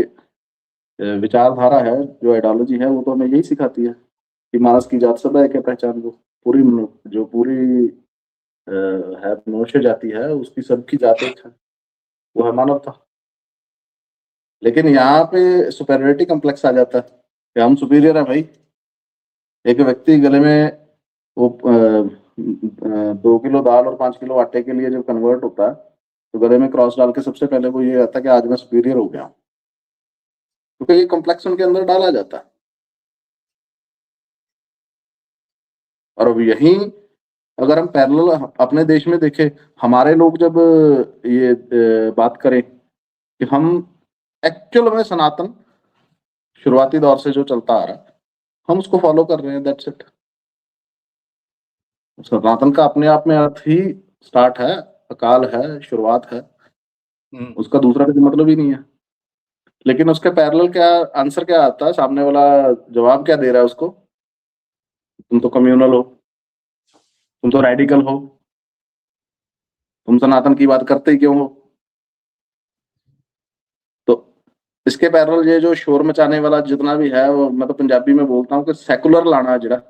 विचारधारा है, जो आइडियोलॉजी है, वो तो हमें यही सिखाती है कि मानस की जात सब है क्या पहचान। वो पूरी जो पूरी है मनुष्य जाति है, उसकी सबकी जात एक है, वो है मानवता। लेकिन यहाँ पे सुपेरियरिटी कॉम्प्लेक्स आ जाता है कि हम सुपीरियर हैं भाई। एक व्यक्ति गले में वो 2 किलो दाल और 5 किलो आटे के लिए जब कन्वर्ट होता है, तो गले में क्रॉस डाल के सबसे पहले वो ये आता है कि आज मैं सुपीरियर हो गया, क्योंकि ये कॉम्प्लेक्स उनके अंदर डाला जाता है। और अब यही अगर हम पैरेलल अपने देश में देखें, हमारे लोग जब ये बात करें कि हम एक्चुअल में सनातन शुरुआती दौर से जो चलता आ रहा है, हम उसको फॉलो कर रहे हैं, दैट्स इट। सनातन का अपने आप में अर्थ ही स्टार्ट है, अकाल है, शुरुआत है, उसका दूसरा कोई मतलब ही नहीं है। लेकिन उसके पैरेलल क्या आंसर क्या आता है, सामने वाला जवाब क्या दे रहा है उसको, तुम तो कम्युनल हो, तुम तो रेडिकल हो, तुम सनातन की बात करते ही क्यों हो। तो इसके पैरेलल ये जो शोर मचाने वाला जितना भी है, वो मैं तो पंजाबी में बोलता हूँ कि सेकुलर लाना जरा,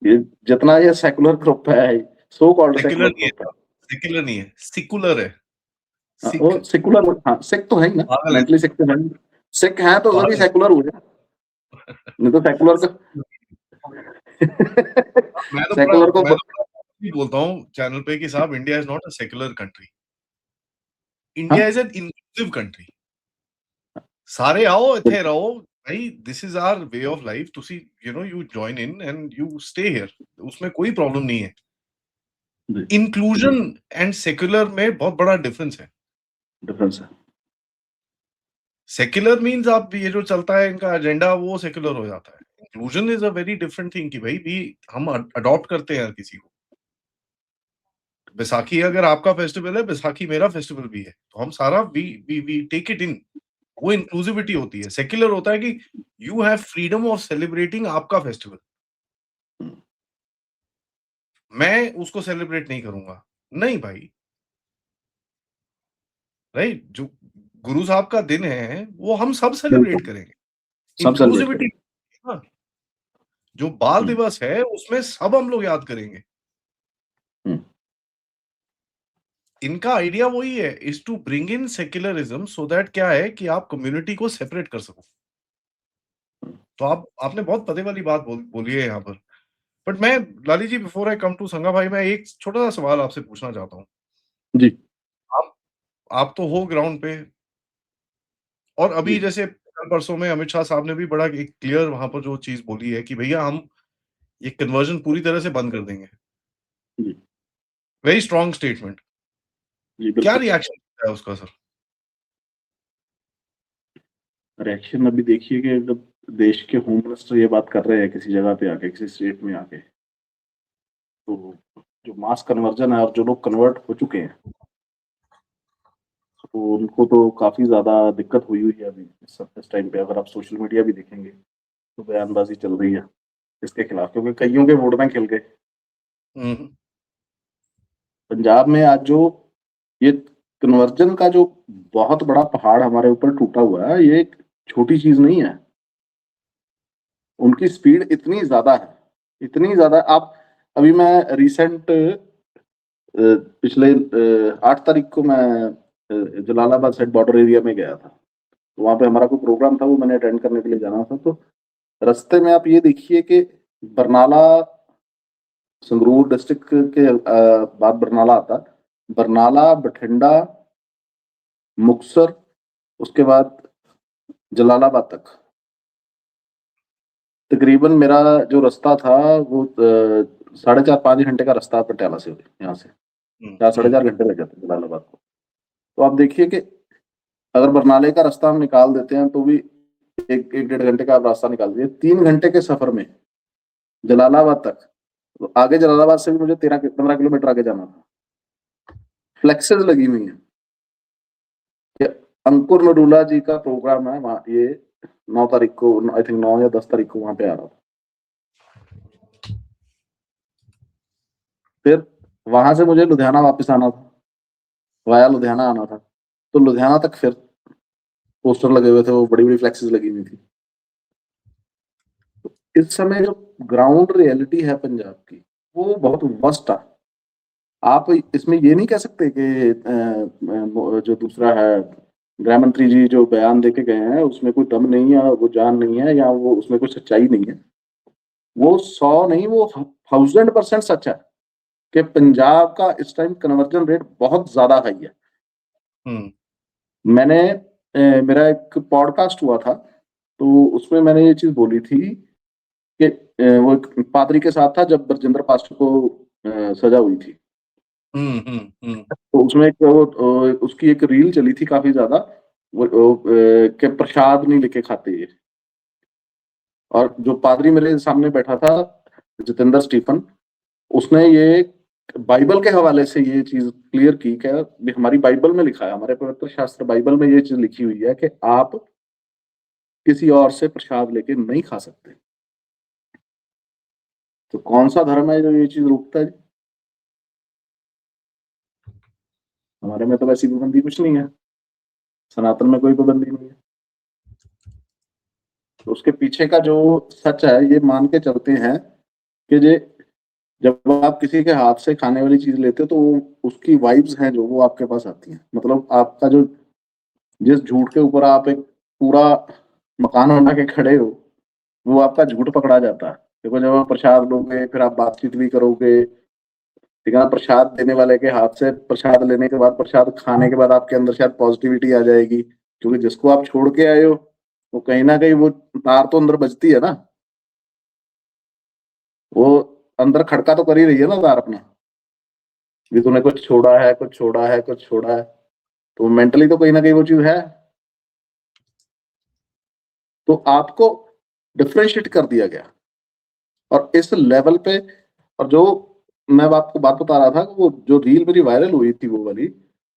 ये जितना ये सेकुलर ग्रुप है, सो कॉल्ड सेकुलर सेक्युलर नहीं है, ग्रुप है, सेक्युलर नहीं है, सिकुलर है। वो सिख सेकुलर, हाँ सिख तो है ही ना, पागल है, मेंटली सिख तो है। सिख है तो तभी पागल सेकुलर हो जाए, नहीं तो सेकुलर का मैं तो बड़ा सेकुलर को मैं तो बड़ा भी बोलता हूँ चैनल पे कि साहब India is not a secular country, हाँ India is an inclusive country. सारे आओ इथे रहो भाई, this is our way of life, तुसी you join in and you stay here, उसमें कोई प्रॉब्लम नहीं है। इंक्लूजन एंड सेक्युलर में बहुत बड़ा डिफरेंस है। डिफरेंस है। सेक्युलर मीन्स आप ये जो चलता है इनका एजेंडा, वो सेक्युलर हो जाता है। Inclusion is a very different thing कि भाई भी हम अडॉप्ट करते हैं हर किसी को। बैसाखी अगर आपका फेस्टिवल है, बैसाखी मेरा फेस्टिवल भी है, तो हम सारा वी टेक इट इन, वो इंक्लूसिविटी होती है। सेक्युलर होता है कि you have freedom of celebrating आपका फेस्टिवल, मैं उसको सेलिब्रेट नहीं करूंगा, नहीं भाई। राइट, जो गुरु साहब का दिन है वो हम सब सेलिब्रेट करेंगे, सब सेलिब्रेट इंक्लूसिविटी। करेंगे। जो बाल दिवस है उसमें सब हम लोग याद करेंगे। इनका आइडिया वही है, is to bring in secularism so that क्या है कि आप कम्युनिटी को सेपरेट कर सको। तो आपने बहुत पते वाली बात बोली है यहाँ पर। बट मैं लाली जी, बिफोर आई कम टू संगा भाई, मैं एक छोटा सा सवाल आपसे पूछना चाहता हूँ। जी आप आप तो हो ग्राउंड पे, और अभी जी जैसे कल परसों में अमित शाह साहब ने भी बड़ा एक क्लियर वहां पर जो चीज बोली है कि भैया हम ये कन्वर्जन पूरी तरह से बंद कर देंगे। जी वेरी स्ट्रॉन्ग स्टेटमेंट। जी क्या बिल्कुल। रिएक्शन है उसका सर? रिएक्शन अभी देखिए कि जब देश के होम मिनिस्टर ये बात कर रहे हैं किसी जगह पे आके, किसी स्टेट में आके, तो जो मास कन्वर्जन है और जो लोग कन्वर्ट हो चुके हैं, तो उनको तो काफी ज्यादा दिक्कत हुई हुई है अभी इस टाइम पे। अगर आप सोशल मीडिया भी देखेंगे तो बयानबाजी चल रही है इसके खिलाफ, क्योंकि कईयों के वोट बैंक खिल गए। हम्म, पंजाब में आज जो ये कन्वर्जन का जो बहुत बड़ा पहाड़ हमारे ऊपर टूटा हुआ है, ये एक छोटी चीज नहीं है। उनकी स्पीड इतनी ज्यादा है, इतनी ज्यादा। आप अभी मैं रिसेंट पिछले 8 तारीख को मैं जलालाबाद साइड बॉर्डर एरिया में गया था। तो वहां पे हमारा कोई प्रोग्राम था, वो मैंने अटेंड करने के लिए जाना था। तो रास्ते में आप ये देखिए कि बरनाला, संगरूर डिस्ट्रिक्ट के बाद बरनाला आता, बरनाला, बठिंडा, मुक्तसर, उसके बाद जलालाबाद तक तकरीबन मेरा जो रास्ता था वो 4.5-5 घंटे का रास्ता पटियाला से यहाँ से 4-4.5 घंटे लग जाते हैं जलालाबाद को। तो आप देखिए कि अगर बरनाले का रास्ता हम निकाल देते हैं तो भी एक 1-1.5 घंटे का आप रास्ता निकाल दीजिए, 3 घंटे के सफर में जलालाबाद तक। तो आगे जलालाबाद से भी मुझे 13-15 किलोमीटर आगे जाना था। फ्लेक्सेस लगी हुई है। ये अंकुर नरूला जी का प्रोग्राम है वहाँ, ये 9 तारीख को, आई थिंक 9 या 10 तारीख को वहां पे आ रहा था। फिर वहां से मुझे लुधियाना वापस आना था, वाया लुधियाना आना था। तो लुधियाना तक फिर पोस्टर लगे हुए थे, वो बड़ी बड़ी फ्लेक्सेस लगी हुई थी। इस समय जो ग्राउंड रियलिटी है पंजाब की, वो बहुत वर्स्ट है। आप इसमें ये नहीं कह सकते कि जो दूसरा है गृह मंत्री जी जो बयान देके गए हैं उसमें कोई दम नहीं है, वो जान नहीं है, या वो उसमें कोई सच्चाई नहीं है। वो 100 नहीं, वो 1000% सच है कि पंजाब का इस टाइम कन्वर्जन रेट बहुत ज्यादा हाई है। मैंने मेरा एक पॉडकास्ट हुआ था, तो उसमें मैंने ये चीज बोली थी कि वो एक पादरी के साथ था जब बरजिंदर पास्टर को सजा हुई थी। तो उसमें उसकी एक रील चली थी काफी ज्यादा, वो कि प्रसाद नहीं लेके खाते ये। और जो पादरी मेरे सामने बैठा था, जितेंद्र स्टीफन, उसने ये बाइबल के हवाले से ये चीज क्लियर की कि हमारी बाइबल में लिखा है, हमारे पवित्र शास्त्र बाइबल में ये चीज लिखी हुई है कि आप किसी और से प्रसाद लेके नहीं खा सकते। तो कौन सा धर्म है जो ये चीज रोकता है? हमारे में तो वैसी पाबंदी कुछ नहीं है, सनातन में कोई पाबंदी नहीं है। तो उसके पीछे का जो सच है ये मान के चलते हैं कि जब आप किसी के हाथ से खाने वाली चीज लेते हो तो उसकी वाइब्स हैं जो वो आपके पास आती हैं। मतलब आपका जो, जिस झूठ के ऊपर आप एक पूरा मकान बना के खड़े हो, वो आपका झूठ पकड़ा जाता है। देखो जब आप प्रसाद लोगे फिर आप बातचीत भी करोगे, ठीक है ना। प्रसाद देने वाले के हाथ से प्रसाद लेने के बाद, प्रसाद खाने के बाद आपके अंदर शायद पॉजिटिविटी आ जाएगी, क्योंकि जिसको आप छोड़ के आए हो वो कहीं ना कहीं वो तार तो अंदर बजती है ना, वो अंदर खड़का तो कर ही रही है ना तार अपना, भी तूने कुछ छोड़ा है, कुछ छोड़ा है, कुछ छोड़ा है। तो मेंटली तो कहीं ना कहीं वो चीज है। तो आपको डिफ्रेंशिएट कर दिया गया और इस लेवल पे। और जो मैं आपको बात बता रहा था कि वो जो रील मेरी वायरल हुई थी वो वाली,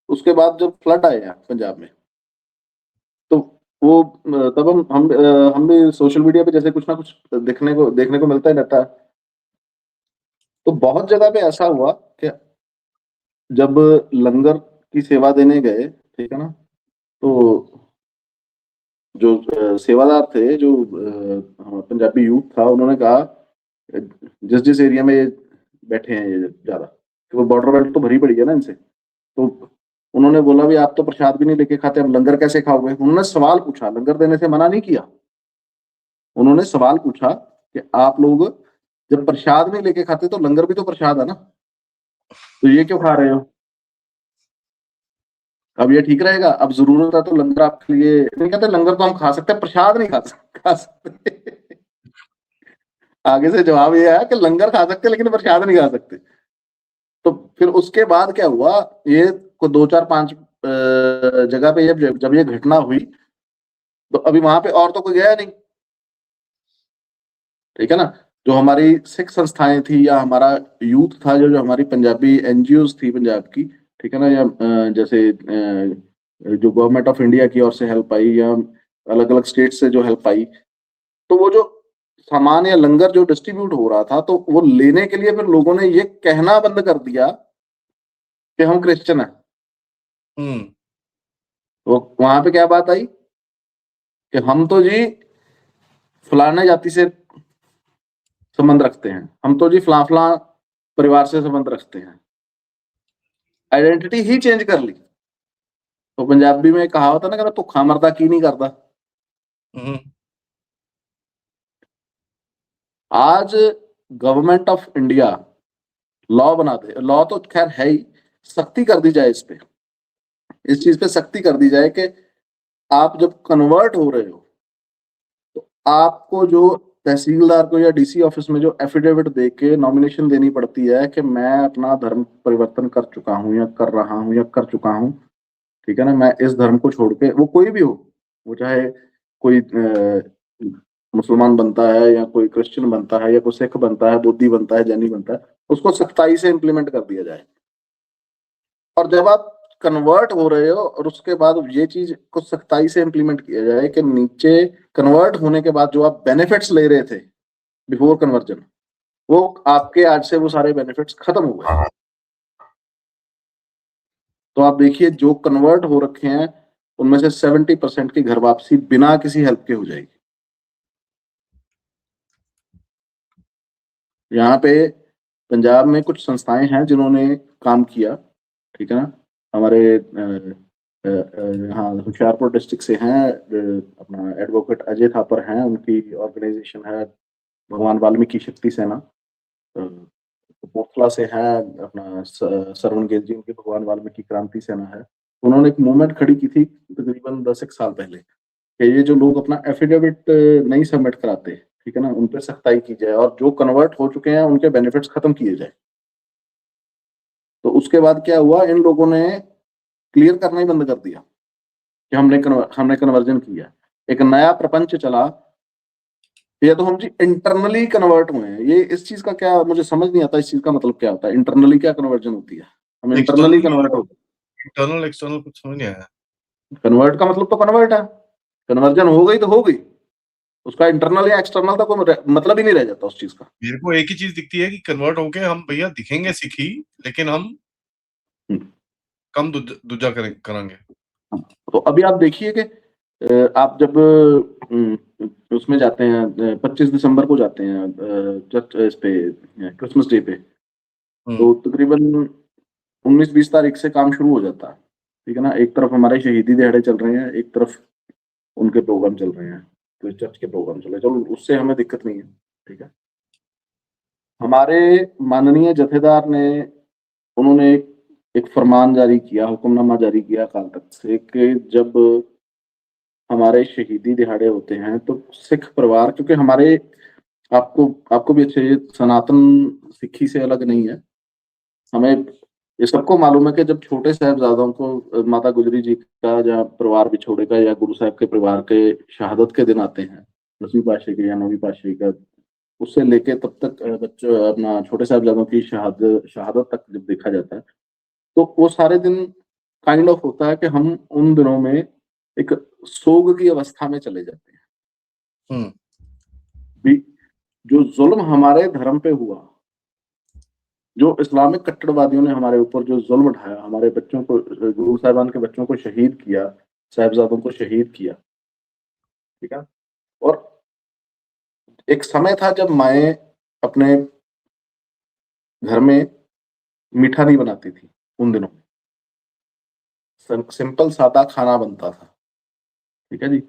उसके बाद जब फ्लड आए हैं पंजाब में, तो वो तब हम भी सोशल मीडिया पे जैसे कुछ ना कुछ देखने को मिलता ही रहता है। तो बहुत जगह पे ऐसा हुआ कि जब लंगर की सेवा देने गए, ठीक है ना, तो जो सेवादार थे, जो पंजाबी यूथ था, उन्होंने कहा जिस जिस एरिया में ये बैठे हैं ये ज्यादा, तो वो बॉर्डर बेल्ट तो भरी पड़ी है ना इनसे, तो उन्होंने बोला भी आप तो प्रसाद भी नहीं लेके खाते, अब लंगर कैसे खाओगे? उन्होंने सवाल पूछा, लंगर देने से मना नहीं किया। उन्होंने सवाल पूछा कि आप लोग जब प्रसाद नहीं लेके खाते तो लंगर भी तो प्रसाद है ना, तो ये क्यों खा रहे हो? अब ये ठीक रहेगा? अब जरूरत है तो लंगर आपके लिए नहीं कहते, लंगर तो हम खा सकते हैं, प्रसाद नहीं खा सकते। आगे से जवाब ये आया कि लंगर खा सकते लेकिन प्रसाद नहीं खा सकते। तो फिर उसके बाद क्या हुआ, ये को 2-4-5 जगह पे जब ये घटना हुई, तो अभी वहां पे और तो कोई गया नहीं, ठीक है ना। जो हमारी सिख संस्थाएं थी या हमारा यूथ था, जो जो हमारी पंजाबी एनजीओज थी पंजाब की, ठीक है ना, या जैसे जो गवर्नमेंट ऑफ इंडिया की ओर से हेल्प आई या अलग अलग स्टेट से जो हेल्प आई, तो वो जो सामान या लंगर जो डिस्ट्रीब्यूट हो रहा था, तो वो लेने के लिए फिर लोगों ने ये कहना बंद कर दिया कि हम क्रिश्चियन हैं। तो वहां पे क्या बात आई कि हम तो जी फलाने जाति से संबंध रखते हैं, हम तो जी फला फला परिवार से संबंध रखते हैं, आइडेंटिटी ही चेंज कर ली। तो पंजाबी में कहावत है ना, कहता भुखा मरदा की नहीं करता। आज गवर्नमेंट ऑफ इंडिया लॉ बना दे, लॉ तो खैर है ही, सख्ती कर दी जाए इस पे इस चीज पे सख्ती कर दी जाए कि आप जब कन्वर्ट हो रहे हो तो आपको जो तहसीलदार को या डीसी ऑफिस में जो एफिडेविट दे के नॉमिनेशन देनी पड़ती है कि मैं अपना धर्म परिवर्तन कर चुका हूं या कर रहा हूं या कर चुका हूं, ठीक है ना, मैं इस धर्म को छोड़ के, वो कोई भी हो, वो चाहे कोई मुसलमान बनता है या कोई क्रिश्चियन बनता है या कोई सिख बनता है, बुद्धि बनता है, जैनी बनता है, उसको सख्ताई से इंप्लीमेंट कर दिया जाए। और जब आप कन्वर्ट हो रहे हो और उसके बाद ये चीज को सख्ताई से इंप्लीमेंट किया जाए कि नीचे कन्वर्ट होने के बाद जो आप बेनिफिट्स ले रहे थे बिफोर कन्वर्जन, वो आपके आज से वो सारे बेनिफिट्स खत्म हो गए। तो आप देखिए जो कन्वर्ट हो रखे हैं उनमें से 70% की घर वापसी बिना किसी हेल्प के हो जाएगी। यहाँ पे पंजाब में कुछ संस्थाएं हैं जिन्होंने काम किया, ठीक है ना, हमारे यहाँ होशियारपुर डिस्ट्रिक्ट से हैं, अपना एडवोकेट अजय थापर हैं, उनकी ऑर्गेनाइजेशन है भगवान वाल्मीकि शक्ति सेना। कपूरथला से है अपना सरवण गिल जी, उनकी भगवान वाल्मीकि क्रांति सेना है। उन्होंने एक मूवमेंट खड़ी की थी तकरीबन 10 साल पहले कि ये जो लोग अपना एफिडेविट नहीं सबमिट कराते, ठीक है ना, उन पर सख्ताई की जाए और जो कन्वर्ट हो चुके हैं उनके बेनिफिट्स खत्म किए जाए। तो उसके बाद क्या हुआ, इन लोगों ने क्लियर करना ही बंद कर दिया कि हमने कन्वर्जन किया। एक नया प्रपंच चला, या तो हम जी इंटरनली कन्वर्ट हुए हैं। ये इस चीज का क्या मुझे समझ नहीं आता, इस चीज का मतलब क्या होता है, इंटरनली क्या कन्वर्जन होती है? हम इंटरनली कन्वर्ट हो, इंटरनल एक्सटर्नल कुछ समझ नहीं आया। कन्वर्ट का मतलब तो कन्वर्ट है, कन्वर्जन हो गई तो हो गई, उसका इंटरनल या एक्सटर्नल का कोई मतलब ही नहीं रह जाता उस चीज का। मेरे को एक ही चीज दिखती है कि कन्वर्ट होके हम भैया दिखेंगे सिख ही, लेकिन हम कम दूजा करेंगे। तो अभी आप देखिए कि आप जब उसमें जाते हैं 25 दिसंबर को जाते हैं जस्ट इस पे क्रिसमस डे पे, तो तकरीबन 19-20 तारीख से काम शुरू हो जाता है, ठीक है ना। एक तरफ हमारे शहीदी दिहाड़े चल रहे हैं, एक तरफ उनके प्रोग्राम चल रहे हैं, तो चर्च के प्रोग्राम चल रहे हैं, चलो उससे हमें दिक्कत नहीं है, ठीक है। हमारे माननीय जथेदार ने, उन्होंने एक फरमान जारी किया, हुक्मनामा जारी किया अकाल तख्त से कि जब हमारे शहीदी दिहाड़े होते हैं तो सिख परिवार, क्योंकि हमारे आपको भी अच्छे, सनातन सिखी से अलग नहीं है, हमें ये सबको मालूम है कि जब छोटे साहबजादों को माता गुजरी जी का जहाँ परिवार बिछोड़ेगा या गुरु साहब के परिवार के शहादत के दिन आते हैं, 10वीं पातशाही के या 9वीं पातशाही का, उससे लेके तब तक बच्चों अपना छोटे साहबजादों की शहादत तक जब देखा जाता है, तो वो सारे दिन काइंड ऑफ होता है कि हम उन दिनों में एक सोग की अवस्था में चले जाते हैं। भी जो जुल्म हमारे धर्म पे हुआ, जो इस्लामिक कट्टरवादियों ने हमारे ऊपर जो जुल्म ढाया, हमारे बच्चों को, गुरु साहिबान के बच्चों को शहीद किया, साहिबजादों को शहीद किया, ठीक है। और एक समय था जब माएँ अपने घर में मीठा नहीं बनाती थी, उन दिनों सिंपल सादा खाना बनता था, ठीक है जी।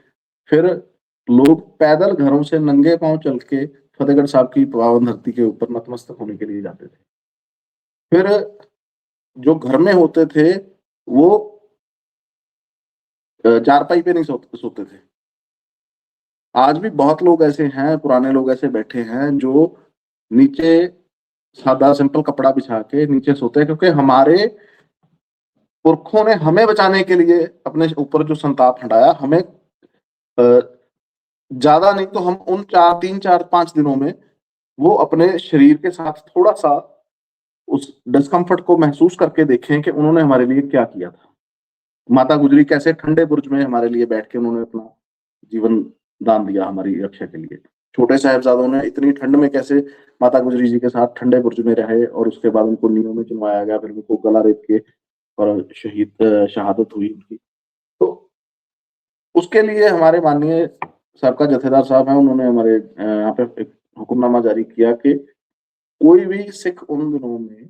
फिर लोग पैदल घरों से नंगे पांव चल के फतेहगढ़ साहब की पावन धरती के ऊपर नतमस्तक होने के लिए जाते थे। फिर जो घर में होते थे वो चारपाई पे नहीं सोते थे। आज भी बहुत लोग ऐसे हैं, पुराने लोग ऐसे बैठे हैं जो नीचे सादा सिंपल कपड़ा बिछा के नीचे सोते हैं, क्योंकि हमारे पुरखों ने हमें बचाने के लिए अपने ऊपर जो संताप हटाया, हमें ज्यादा नहीं तो हम उन 3-4-5 दिनों में वो अपने शरीर के साथ थोड़ा सा उस डिस्कम्फर्ट को महसूस करके देखें कि उन्होंने हमारे लिए क्या किया था। माता गुजरी कैसे ठंडे बुर्ज में हमारे लिए बैठ के उन्होंने अपना जीवन दान दिया हमारी रक्षा के लिए। छोटे साहिबजादों ने इतनी ठंड में कैसे माता गुजरी जी के साथ ठंडे बुर्ज में रहे और उसके बाद उनको नींव में चुनवाया गया, फिर उनको गला रेत के और शहादत हुई उनकी। तो उसके लिए हमारे माननीय सबका जथेदार साहब हैं, उन्होंने हमारे यहाँ पे एक हुक्मनामा जारी किया कि कोई भी सिख उन दिनों में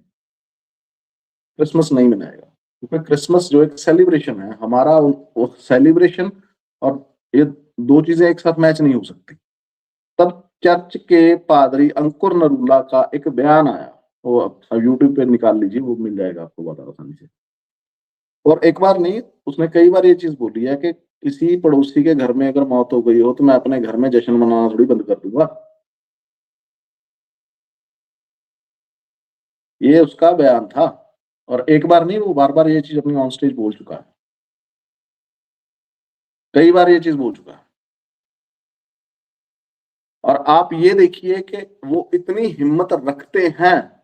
क्रिसमस नहीं मनाएगा, क्योंकि क्रिसमस जो एक सेलिब्रेशन है हमारा, वो सेलिब्रेशन और ये दो चीजें एक साथ मैच नहीं हो सकती। तब चर्च के पादरी अंकुर नरूला का एक बयान आया, वो यूट्यूब पे निकाल लीजिए, वो मिल जाएगा आपको बहुत आसानी से। और एक बार नहीं, उसने कई बार ये चीज बोली है कि किसी पड़ोसी के घर में अगर मौत हो गई हो तो मैं अपने घर में जश्न मनाना थोड़ी बंद कर दूंगा। ये उसका बयान था, और एक बार नहीं, वो बार बार ये चीज अपनी ऑन स्टेज बोल चुका है, कई बार ये चीज बोल चुका है। और आप ये देखिए कि वो इतनी हिम्मत रखते हैं,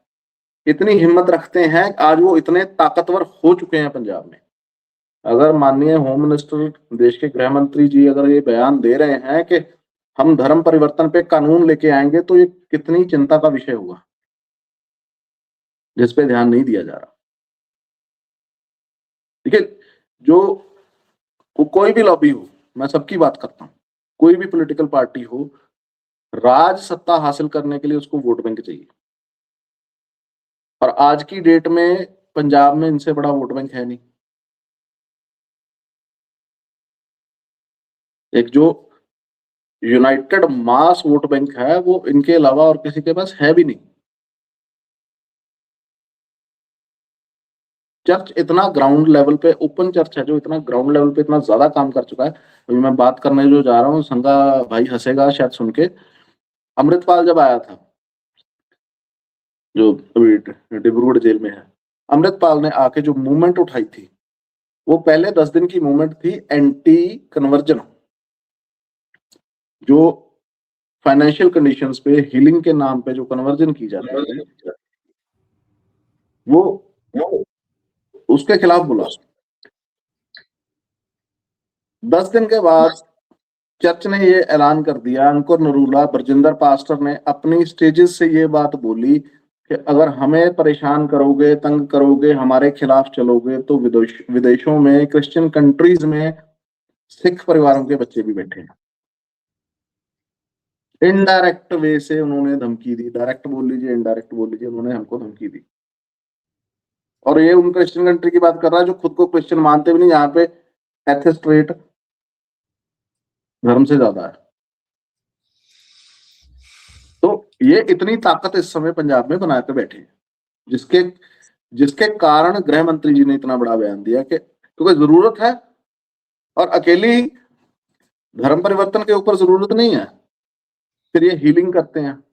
इतनी हिम्मत रखते हैं, आज वो इतने ताकतवर हो चुके हैं पंजाब में। अगर माननीय होम मिनिस्टर, देश के गृह मंत्री जी अगर ये बयान दे रहे हैं कि हम धर्म परिवर्तन पे कानून लेके आएंगे, तो ये कितनी चिंता का विषय होगा, जिस पे ध्यान नहीं दिया जा रहा। देखिए, जो कोई भी लॉबी हो, मैं सबकी बात करता हूं, कोई भी पॉलिटिकल पार्टी हो, राज सत्ता हासिल करने के लिए उसको वोट बैंक चाहिए। और आज की डेट में पंजाब में इनसे बड़ा वोट बैंक है नहीं। एक जो यूनाइटेड मास वोट बैंक है वो इनके अलावा और किसी के पास है भी नहीं। चर्च इतना ग्राउंड लेवल पे, ओपन चर्च है जो इतना ग्राउंड लेवल पे इतना ज्यादा काम कर चुका है। अभी मैं बात करने जो जा रहा हूँ, संगा भाई हंसेगा शायद सुन के, अमृतपाल जब आया था, जो अभी डिब्रूगढ़ जेल में है, अमृतपाल ने आके जो मूवमेंट उठाई थी, वो पहले 10 दिन की मूवमेंट थी एंटी कन्वर्जन, जो फाइनेंशियल कंडीशंस पे हीलिंग के नाम पे जो कन्वर्जन की जाती है, वो उसके खिलाफ बोला। 10 दिन के बाद चर्च ने ये ऐलान कर दिया, अंकुर नरूला, बरजिंदर पास्टर ने अपनी स्टेजेस से ये बात बोली कि अगर हमें परेशान करोगे, तंग करोगे, हमारे खिलाफ चलोगे, तो विदेशों में, क्रिश्चियन कंट्रीज में सिख परिवारों के बच्चे भी बैठे हैं। इनडायरेक्ट वे से उन्होंने धमकी दी, डायरेक्ट बोल लीजिए, इनडायरेक्ट बोल लीजिए, उन्होंने हमको धमकी दी। और ये उन क्रिश्चियन कंट्री की बात कर रहा है जो खुद को क्रिश्चियन मानते भी नहीं, यहाँ पे एथिस्ट रेट धर्म से ज्यादा है। तो ये इतनी ताकत इस समय पंजाब में बना के बैठे हैं, जिसके कारण गृह मंत्री जी ने इतना बड़ा बयान दिया कि क्योंकि जरूरत है, और अकेली धर्म परिवर्तन के ऊपर जरूरत नहीं है, फिर ये हीलिंग करते हैं।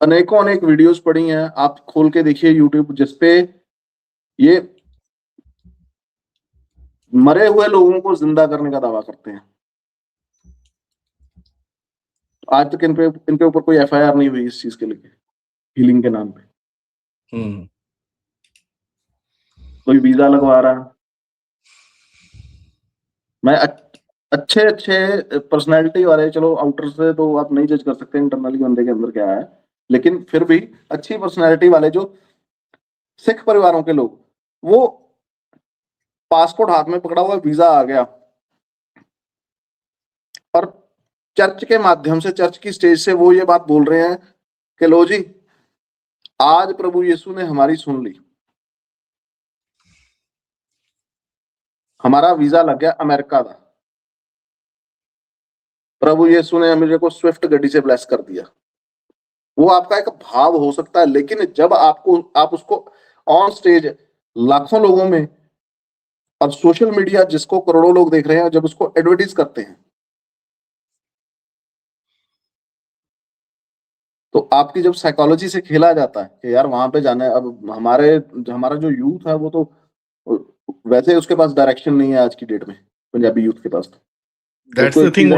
अनेकों अनेक वीडियोस पड़ी हैं, आप खोल के देखिए यूट्यूब, जिसपे ये मरे हुए लोगों को जिंदा करने का दावा करते हैं। आज तक इनके ऊपर कोई एफआईआर नहीं हुई इस चीज के लिए, हीलिंग के नाम पे। कोई वीजा लगवा रहा है। मैं अच्छे पर्सनैलिटी वाले, चलो आउटर से तो आप नहीं जज कर सकते इंटरनली बंदे के अंदर क्या है, लेकिन फिर भी अच्छी पर्सनैलिटी वाले जो सिख परिवारों के लोग, वो पासपोर्ट हाथ में पकड़ा हुआ, वीजा आ गया, और चर्च के माध्यम से, चर्च की स्टेज से वो ये बात बोल रहे हैं कि लो जी, आज प्रभु यीशु ने हमारी सुन ली, हमारा वीजा लग गया अमेरिका का, प्रभु यीशु ने मेरे को स्विफ्ट गड्डी से ब्लेस कर दिया। वो आपका एक भाव हो सकता है, लेकिन जब आप उसको ऑन स्टेज लाखों लोगों में, और सोशल मीडिया जिसको करोड़ों लोग देख रहे हैं, जब उसको एडवर्टाइज करते हैं, तो आपकी जब साइकोलॉजी से खेला जाता है कि यार वहां पे जाना है, अब हमारा जो यूथ है वो तो वैसे उसके पास डायरेक्शन नहीं है आज की डेट में, पंजाबी यूथ के पास। दैट्स द थिंग,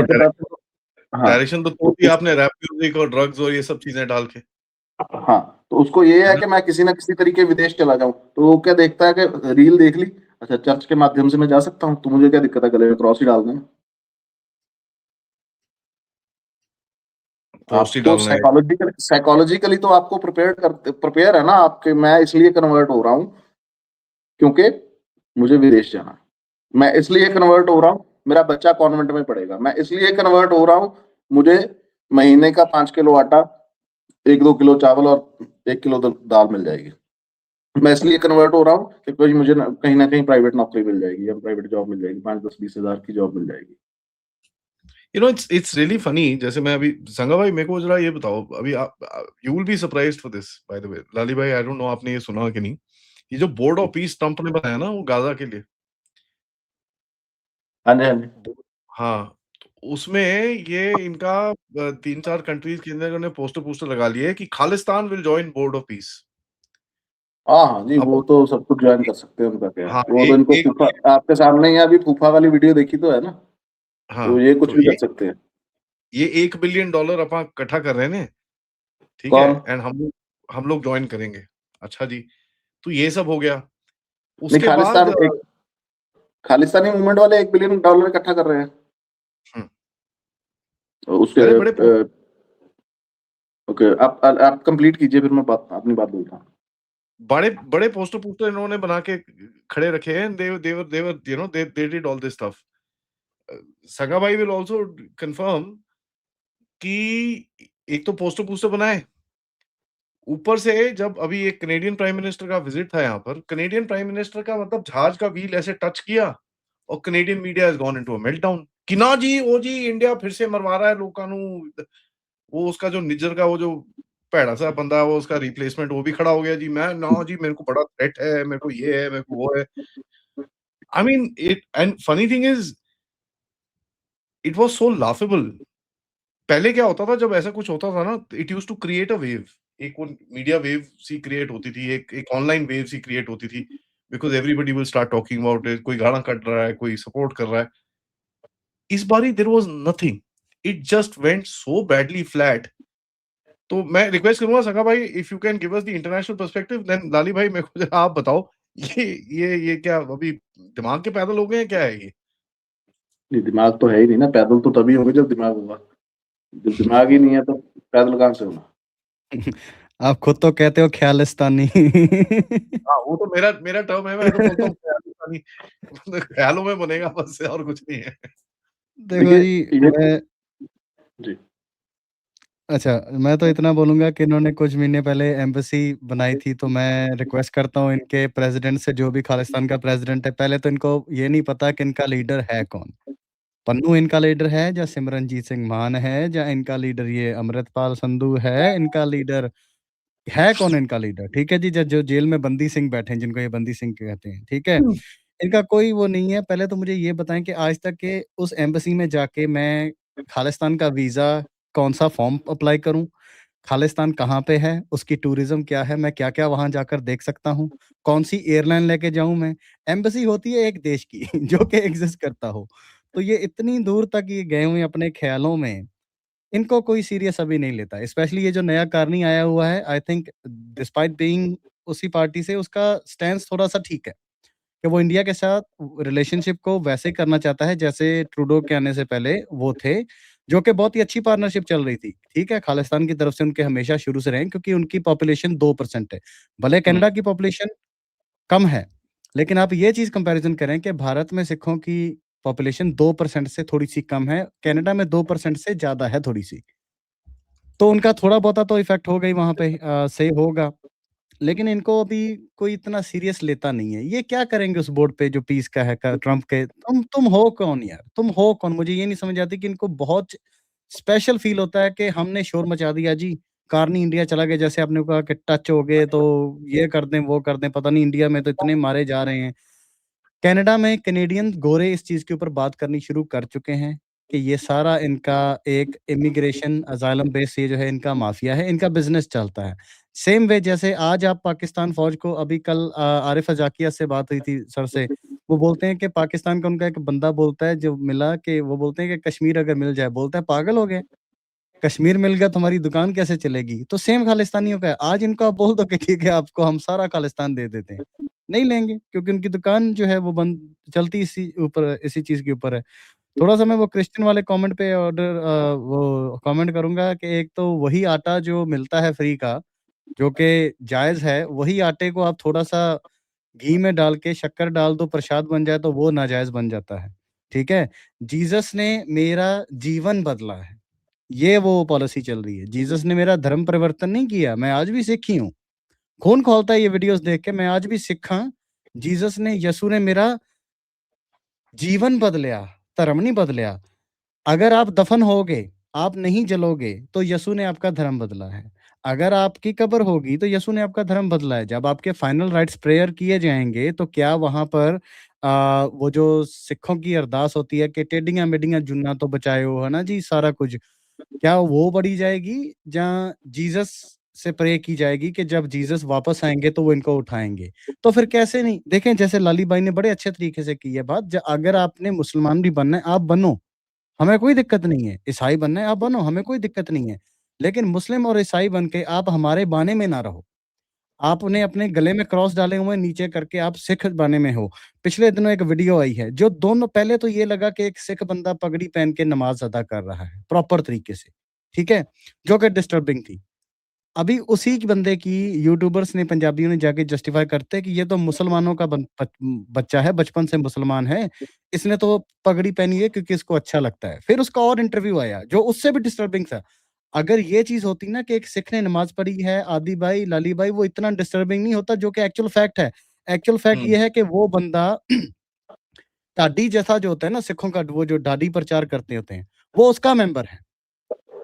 डायरेक्शन तो तोड़ी आपने रैप म्यूजिक और ड्रग्स और ये सब चीजें डाल के। हाँ, तो उसको ये है कि मैं किसी ना किसी तरीके विदेश चला जाऊं, तो वो क्या देखता है कि रील देख ली, अच्छा चर्च के माध्यम से मैं जा सकता हूँ, तो मुझे क्या दिक्कत है, गले में क्रॉस ही डाल देना। आपको साइकोलॉजिकली तो आपको प्रिपेयर है ना आपके, मैं इसलिए कन्वर्ट हो रहा हूँ क्योंकि मुझे विदेश जाना, मैं इसलिए कन्वर्ट हो रहा हूँ मेरा बच्चा कॉन्वेंट में पढ़ेगा, मैं इसलिए कन्वर्ट हो रहा हूँ मुझे महीने का 5 किलो आटा, 1-2 किलो चावल और 1 किलो दाल मिल जाएगी, मैं इसलिए कन्वर्ट हो रहा हूँ कि कोई मुझे कहीं ना कहीं प्राइवेट नौकरी मिल जाएगी या प्राइवेट जॉब मिल जाएगी, 5-10-20 हजार की जॉब मिल जाएगी। It's really funny. जैसे मैं अभी, संगा भाई मेरे को जरा ये बताओ, अभी you will be surprised for this by the way, Lali भाई, आई डोंट नो आपने ये सुना कि नहीं, ये जो बोर्ड ऑफ पीस ट्रम्प ने बनाया ना वो गाजा के लिए, हाँ जी, हाँ जी। हाँ, तो उसमें ये इनका 3-4 कंट्रीज के अंदर इन्होंने पोस्टर लगा लिए कि Khalistan will join board of peace. हाँ, हाँ जी, अब वो तो सब कुछ जॉइन कर सकते हैं, उनका क्या है। हाँ, वो तो एक इनको एक फूफा, आपके सामने ही अभी फूफा वाली वीडियो देखी तो है ना, तो हाँ, ये कुछ तो भी कर सकते हैं। ये $1 बिलियन अपन इकट्ठा कर रहे हैं ने, ठीक है? कौन? एंड हम लोग जॉइन करेंगे। अच्छा जी, तो ये सब हो गया। नहीं, उसके बाद खालिस्तानी मूवमेंट वाले $1 बिलियन इकट्ठा कर रहे हैं। हुँ, उसके बड़े-बड़े ओके, आप कंप्लीट कीजिए, फिर मैं अपनी बात बोलता हूँ। बड़े पोस्टर इन्होंने बना के खड़े रखे हैं। They were they did all this stuff. सगा भाई विल आल्सो कंफर्म कि एक तो पोस्टर बनाए, ऊपर से जब अभी एक कनाडियन प्राइम मिनिस्टर का विजिट था यहाँ पर, कनाडियन प्राइम मिनिस्टर का मतलब जहाज का व्हील ऐसे टच किया और Canadian media has gone into a meltdown कि ना जी, ओ जी इंडिया फिर से मरवा रहा है लोकां नू। वो उसका जो निज्जर का वो जो भैड़ा सा बंदा है, वो उसका रिप्लेसमेंट वो भी खड़ा हो गया जी, मैं ना जी मेरे को बड़ा थ्रेट है, मेरे को ये है, मेरे को वो है। I mean it and funny thing is it was so laughable. पहले क्या होता था जब ऐसा कुछ होता था ना, it used to create a wave. एक वो मीडिया वेव सी क्रिएट होती थी, एक एक ऑनलाइन वेव सी क्रिएट होती थी, because everybody will start talking about it, कोई गाना कट रहा है, कोई सपोर्ट कर रहा है। इस बारी there was nothing, it just went so badly flat. तो मैं रिक्वेस्ट करूँगा सगा भाई, if you can give us the international perspective, then Lali भाई मेरे को ज़रा आप बताओ, ये क्या अभी दिमाग के पैदल हो गए हैं, क्या है ये? नहीं, दिमाग तो है ही नहीं ना, पैदल तो तभी होंगे जब दिमाग होगा। जब दिमाग ही नहीं है तो पैदल कहाँ से होना? आप खुद तो कहते हो ख़यालिस्तानी। हाँ, वो तो मेरा मेरा टर्म है, मैं तो बोलता हूँ ख़यालिस्तानी। मतलब ख़्यालों में बनेगा बस और कुछ नहीं है। देखो देखिए, जी, ये मैं जी, अच्छा, मैं तो इतना बोलूँगा कि इन्होंने कुछ महीने पहले एम्बेसी बनाई थी, तो मैं रिक्वेस्ट करता हूँ इनके प्रेज़िडेंट से, जो भी खालिस्तान का प्रेज़िडेंट है, पहले तो इनको ये नहीं पता कि इनका लीडर है कौन? पन्नू इनका लीडर है या सिमरनजीत सिंह मान है या इनका लीडर ये अमृतपाल संधू है, इनका लीडर है कौन इनका लीडर? ठीक है जी, ज जो जेल में बंदी सिंह बैठे हैं, जिनको ये बंदी सिंह कहते हैं, ठीक है? इनका कोई वो नहीं है। पहले तो मुझे ये बताएँ कि आज तक के उस एम्बेसी में जाके मैं खालिस्तान का वीज़ा कौन-सा फ़ॉर्म अप्लाई करूँ? खालिस्तान कहाँ पे है? उसकी टूरिज़्म क्या है? मैं क्या-क्या वहाँ जाकर देख सकता हूँ? कौन-सी एयरलाइन लेके जाऊँ मैं? एम्बेसी होती है एक देश की जो कि एग्ज़िस्ट करता हो। तो ये इतनी दूर तक ये गए हुए हैं अपने ख़्यालों में, इनको कोई सीरियस अभी नहीं लेता। स्पेशली ये जो नया कार्नी आया हुआ है, आई थिंक डिस्पाइट बीइंग उसी पार्टी से, उसका स्टैंस थोड़ा-सा ठीक है, कि वो इंडिया के साथ रिलेशनशिप को वैसे करना चाहता है जैसे ट्रूडो के आने से पहले वो थे, जो कि बहुत ही अच्छी पार्टनरशिप चल रही थी। ठीक है, खालिस्तान की तरफ से उनके हमेशा शुरू से रहे हैं, क्योंकि उनकी पॉपुलेशन 2% है। भले हुँ, कनाडा की पॉपुलेशन कम है, लेकिन आप ये चीज़ कंपैरिज़न करें कि भारत में सिखों की पॉपुलेशन 2% से थोड़ी-सी कम है, कनाडा में 2% से ज़्यादा है थोड़ी-सी। तो उनका थोड़ा बहुता तो इफ़ेक्ट होगा ही वहाँ पे, से होगा। लेकिन इनको अभी कोई इतना सीरियस लेता नहीं है। ये क्या करेंगे उस बोर्ड पे जो पीस का है, क ट्रम्प के? तुम हो कौन यार? तुम हो कौन? मुझे ये नहीं समझ आती कि इनको बहुत स्पेशल फ़ील होता है कि हमने शोर मचा दिया जी, कार्नी इंडिया चला गया, जैसे आपने कहा कि टच हो गए तो ये कर दें, वो कर दें, पता नहीं इंडिया में तो इतने मारे जा रहे हैं। कनाडा में कैनेडियन गोरे इस चीज़ के ऊपर बात करनी शुरू कर चुके हैं कि ये सारा इनका एक इमिग्रेशन असाइलम बेस, ये जो है इनका माफिया है, इनका बिज़नेस चलता है। सेम वे जैसे आज आप पाकिस्तान फ़ौज को, अभी कल आरिफ अज़ाकिया से बात हुई थी सर से, वो बोलते हैं कि पाकिस्तान का उनका एक बंदा बोलता है जो मिला, कि वो बोलते हैं कि कश्मीर अगर मिल जाए, बोलता है पागल हो गए? कश्मीर मिल गया तो हमारी दुकान कैसे चलेगी? तो सेम खालिस्तानियों का है। आज इनको आप बोल दो कि ठीक है, आपको हम सारा खालिस्तान दे देते हैं। नहीं लेंगे, क्योंकि उनकी दुकान जो है वो बंद चलती इसी चीज़ के ऊपर है। थोड़ा-सा मैं वो क्रिश्चियन वाले कमेंट पे वो कमेंट करूँगा कि एक तो वही आटा जो मिलता है फ्री का, जो कि जायज़ है, वही आटे को आप थोड़ा-सा घी में डाल के शक्कर डाल दो, प्रसाद बन जाए तो वो नाजायज़ बन जाता है। ठीक है? जीसस ने मेरा जीवन बदला है। ये वो पॉलिसी चल रही है। जीसस ने मेरा धर्म परिवर्तन नहीं किया, मैं आज भी सिख ही हूँ। खून खौलता है ये वीडियोज़ देख के, मैं आज भी सिख हाँ। जीसस ने, यीशु ने मेरा जीवन बदलिया, धर्म नहीं बदलिया। अगर आप दफ़न होगे, आप नहीं जलोगे, तो यीशु ने आपका धर्म बदला है। अगर आपकी कब्र होगी तो यसु ने आपका धर्म बदला है। जब आपके फाइनल राइट्स प्रेयर किए जाएँगे तो क्या वहाँ पर वो जो सिखों की अरदास होती है कि टेढ़ियां मेढ़ियां जुन्ना तो बचायो, है ना जी, सारा कुछ, क्या वो पढ़ी जाएगी? जहाँ जीसस से प्रे की जाएगी कि जब जीसस वापस आएँगे तो वो इनको उठाएँगे। तो फिर कैसे नहीं? देखें, जैसे लाली बाई ने बड़े अच्छे तरीके से की है बात, ज अगर आपने मुसलमान भी बनना है, आप बनो, हमें कोई दिक्कत नहीं है। ईसाई बनना है, आप बनो, हमें कोई दिक्कत नहीं है। लेकिन मुस्लिम और ईसाई बन के आप हमारे बाने में ना रहो। आपने अपने गले में क्रॉस डाले हुए हैं, नीचे करके आप सिख बाने में हो। पिछले दिनों एक वीडियो आई है, जो दोनों, पहले तो ये लगा कि एक सिख बंदा पगड़ी पहन के नमाज़ अदा कर रहा है, प्रॉपर तरीके से, ठीक है? जो कि डिस्टर्बिंग थी। अभी उसी की बंदे की यूट्यूबर्स ने, पंजाबियों ने जाके जस्टिफाई करते हैं कि ये तो मुसलमानों का बच्चा है, बचपन से मुसलमान है, इसने तो पगड़ी पहनी है क्योंकि इसको अच्छा लगता है। फिर उसका और इंटरव्यू आया, जो उससे भी डिस्टर्बिंग था। अगर ये चीज़ होती ना कि एक सिख ने नमाज़ पढ़ी है, आदी भाई, लाली भाई, वो इतना डिस्टर्बिंग नहीं होता जो कि एक्चुअल फैक्ट है। एक्चुअल फैक्ट ये हुँ। है कि वो बंदा ढाडी जैसा जो होता है ना सिखों का, वो जो ढाडी प्रचार करते होते हैं, वो उसका मेंबर है।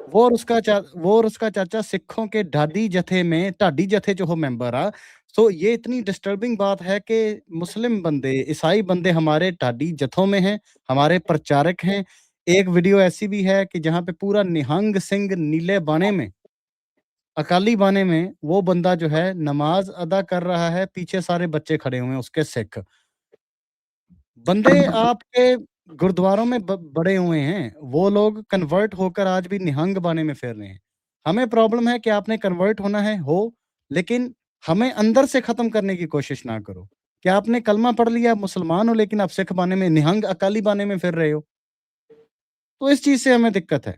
वो और उसका चाचा सिखों के ढाडी जथे में, ढाडी जथे जो हो मेंबर आ। सो ये इतनी डिस्टर्बिंग बात है कि मुस्लिम बंदे, ईसाई बंदे हमारे ढाडी जथों में हैं, हमारे प्रचारक हैं। एक वीडियो ऐसी भी है कि जहाँ पे पूरा निहंग सिंह नीले बाने में, अकाली बाने में, वो बंदा जो है नमाज़ अदा कर रहा है, पीछे सारे बच्चे खड़े हुए हैं उसके सिख। बंदे आपके गुरुद्वारों में बड़े हुए हैं, वो लोग कन्वर्ट होकर आज भी निहंग बाने में फिर रहे हैं। हमें प्रॉब्लम है कि आपने कन्वर्ट होना है, हो, लेकिन हमें अंदर से खत्म करने की कोशिश ना करो। क्या आपने कलमा पढ़ लिया, आप मुसलमान हो, लेकिन आप सिख बाने में, निहंग अकाली बाने में फिर रहे हो? तो इस चीज़ से हमें दिक्कत है।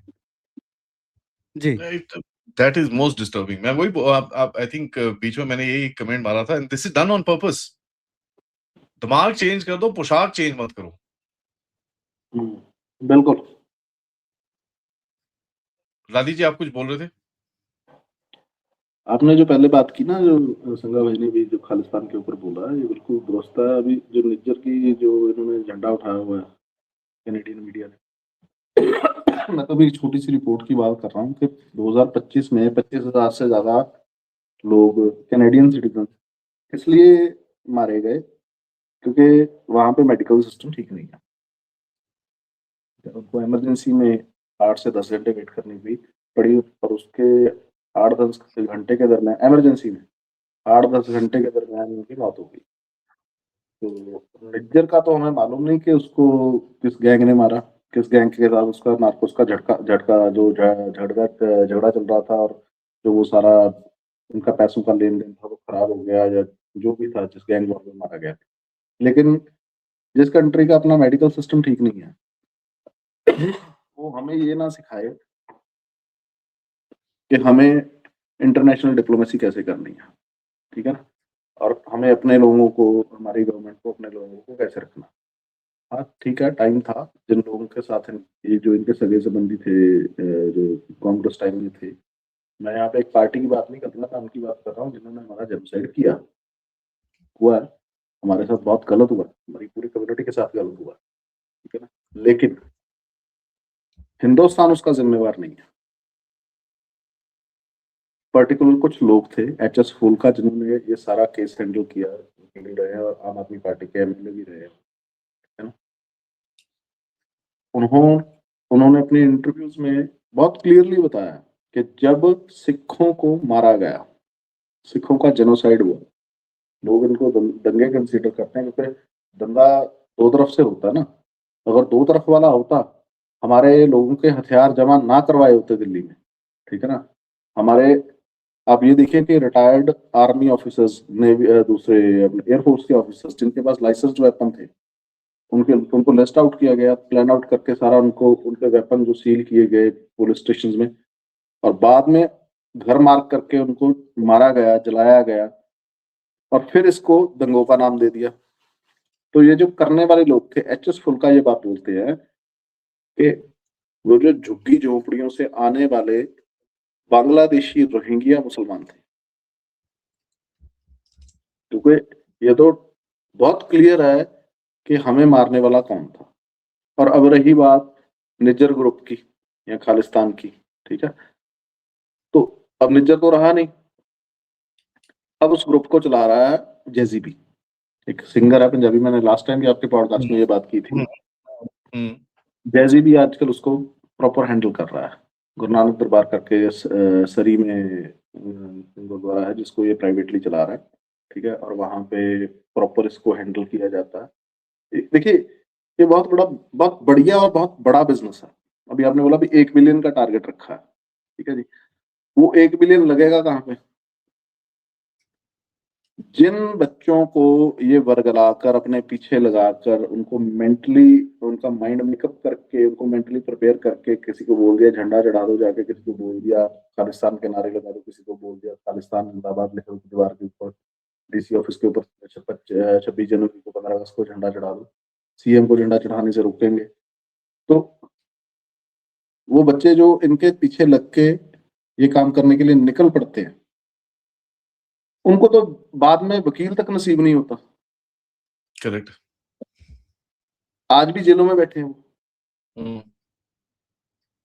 जी। Right, that is most disturbing. मैं वही आप आई थिंक बीच में मैंने यही कमेंट मारा था, and this is done on purpose. दिमाग चेंज कर दो, पोशाक चेंज मत करो। बिल्कुल। लाली जी, आप कुछ बोल रहे थे? आपने जो पहले बात की ना, जो संगा भाई ने भी जो खालिस्तान के ऊपर बोला, ये बिल्कुल दुरुस्त है। अभी जो निज्जर की जो इन्होंने झंडा उठाया हुआ है कैनेडियन मीडिया ने, मैं तो अभी एक छोटी-सी रिपोर्ट की बात कर रहा हूँ कि 2025 में 25,000 से ज़्यादा लोग कैनेडियन सिटीज़न इसलिए मारे गए क्योंकि वहाँ पे मेडिकल सिस्टम ठीक नहीं है। उनको इमरजेंसी में 8 से 10 घंटे वेट करनी पड़ी और उसके 8-10 घंटे के दरमियान इमरजेंसी में 8-10 घंटे के दरमियान उनकी मौत हो गई। तो निज्जर का तो हमें मालूम नहीं कि उसको किस गैंग ने मारा, किस गैंग के साथ उसका नार्कोस का झटका जो झगड़ा चल रहा था, और जो वो सारा उनका पैसों का लेन-देन था वो खराब हो गया, या जो भी था, जिस गैंग वॉर में मारा गया। लेकिन जिस कंट्री का अपना मेडिकल सिस्टम ठीक नहीं है, वो हमें ये ना सिखाए कि हमें इंटरनेशनल डिप्लोमेसी कैसे करनी है, ठीक है ना? और हमें अपने लोगों को, हमारी गवर्नमेंट को अपने लोगों को कैसे रखना। हाँ, ठीक है, टाइम था जिन लोगों के साथ ये जो इनके सगे-संबंधी थे, जो कांग्रेस टाइम में थे। मैं यहाँ पे एक पार्टी की बात नहीं कर रहा, मैं उनकी बात कर रहा हूँ जिन्होंने हमारा जेनोसाइड किया, हुआ है, हमारे साथ बहुत गलत हुआ, हमारी पूरी कम्युनिटी के साथ गलत हुआ, ठीक है ना? लेकिन हिंदुस्तान उसका ज़िम्मेवार नहीं है। पर्टिकुलर कुछ लोग थे, एचएस फूलका, जिन्होंने ये सारा केस हैंडल किया, वकील रहे और आम आदमी पार्टी के एमएलए भी रहे, है ना? उन्होंने अपने इंटरव्यूज में बहुत क्लियरली बताया कि जब सिखों को मारा गया, सिखों का जेनोसाइड हुआ, लोग इनको दंगे कंसीडर करते हैं क्योंकि दंगा दो तरफ से होता है ना। अगर दो तरफ वाला होता, हमारे लोगों के हथियार जमा ना करवाए होते दिल्ली में, ठीक है ना? हमारे, आप ये देखिए कि रिटायर्ड आर्मी ऑफिसर्स, नेवी, दूसरे एयरफोर्स के ऑफिसर्स जिनके पास लाइसेंस्ड वेपन थे, उनको लिस्ट आउट किया गया, प्लान आउट करके सारा उनको, उनके वेपन जो सील किए गए पुलिस स्टेशन में, और बाद में घर मार्क करके उनको मारा गया, जलाया गया, और फिर इसको दंगों का नाम दे दिया। तो ये जो करने वाले लोग थे, एचएस फुल्का ये बात बोलते हैं कि वो जो झुग्गी झोपड़ियों से आने वाले बांग्लादेशी रोहिंग्या मुसलमान थे, क्योंकि ये तो बहुत क्लियर है कि हमें मारने वाला कौन था। और अब रही बात निज्जर ग्रुप की या खालिस्तान की, ठीक है? तो अब निज्जर तो रहा नहीं, अब उस ग्रुप को चला रहा है जेजीबी, एक सिंगर है पंजाबी, मैंने लास्ट टाइम भी आपके पॉडकास्ट में ये बात की थी। जेजीबी आजकल उसको प्रॉपर हैंडल कर रहा है। गुरु नानक दरबार करके सरी में गुरुद्वारा है जिसको ये प्राइवेटली चला रहा है, ठीक है, और वहां पे प्रॉपर इसको हैंडल किया जाता है। देखिए ये बहुत बढ़िया और बहुत बड़ा बिजनेस है। अभी आपने बोला भी 1 बिलियन का टारगेट रखा है, ठीक है जी, वो 1 बिलियन लगेगा कहाँ पे? जिन बच्चों को ये वर्गलाकर अपने पीछे लगाकर उनको मेंटली उनका माइंड मेकअप करके उनको मेंटली प्रिपेयर करके किसी को बोल दिया झंडा चढ़ा दो जाके, किसी को बोल दिया खालिस्तान के नारे लगा दो, किसी को बोल दिया खालिस्तान जिंदाबाद लिखो दीवार के ऊपर, डीसी ऑफिस के ऊपर 26 जनवरी को 15 अगस्त को झंडा चढ़ा दो, सीएम को झंडा चढ़ाने से रोकेंगे, तो वो बच्चे जो इनके पीछे लग के ये काम करने के लिए निकल पड़ते हैं, उनको तो बाद में वकील तक नसीब नहीं होता। करेक्ट। आज भी जेलों में बैठे हैं वो,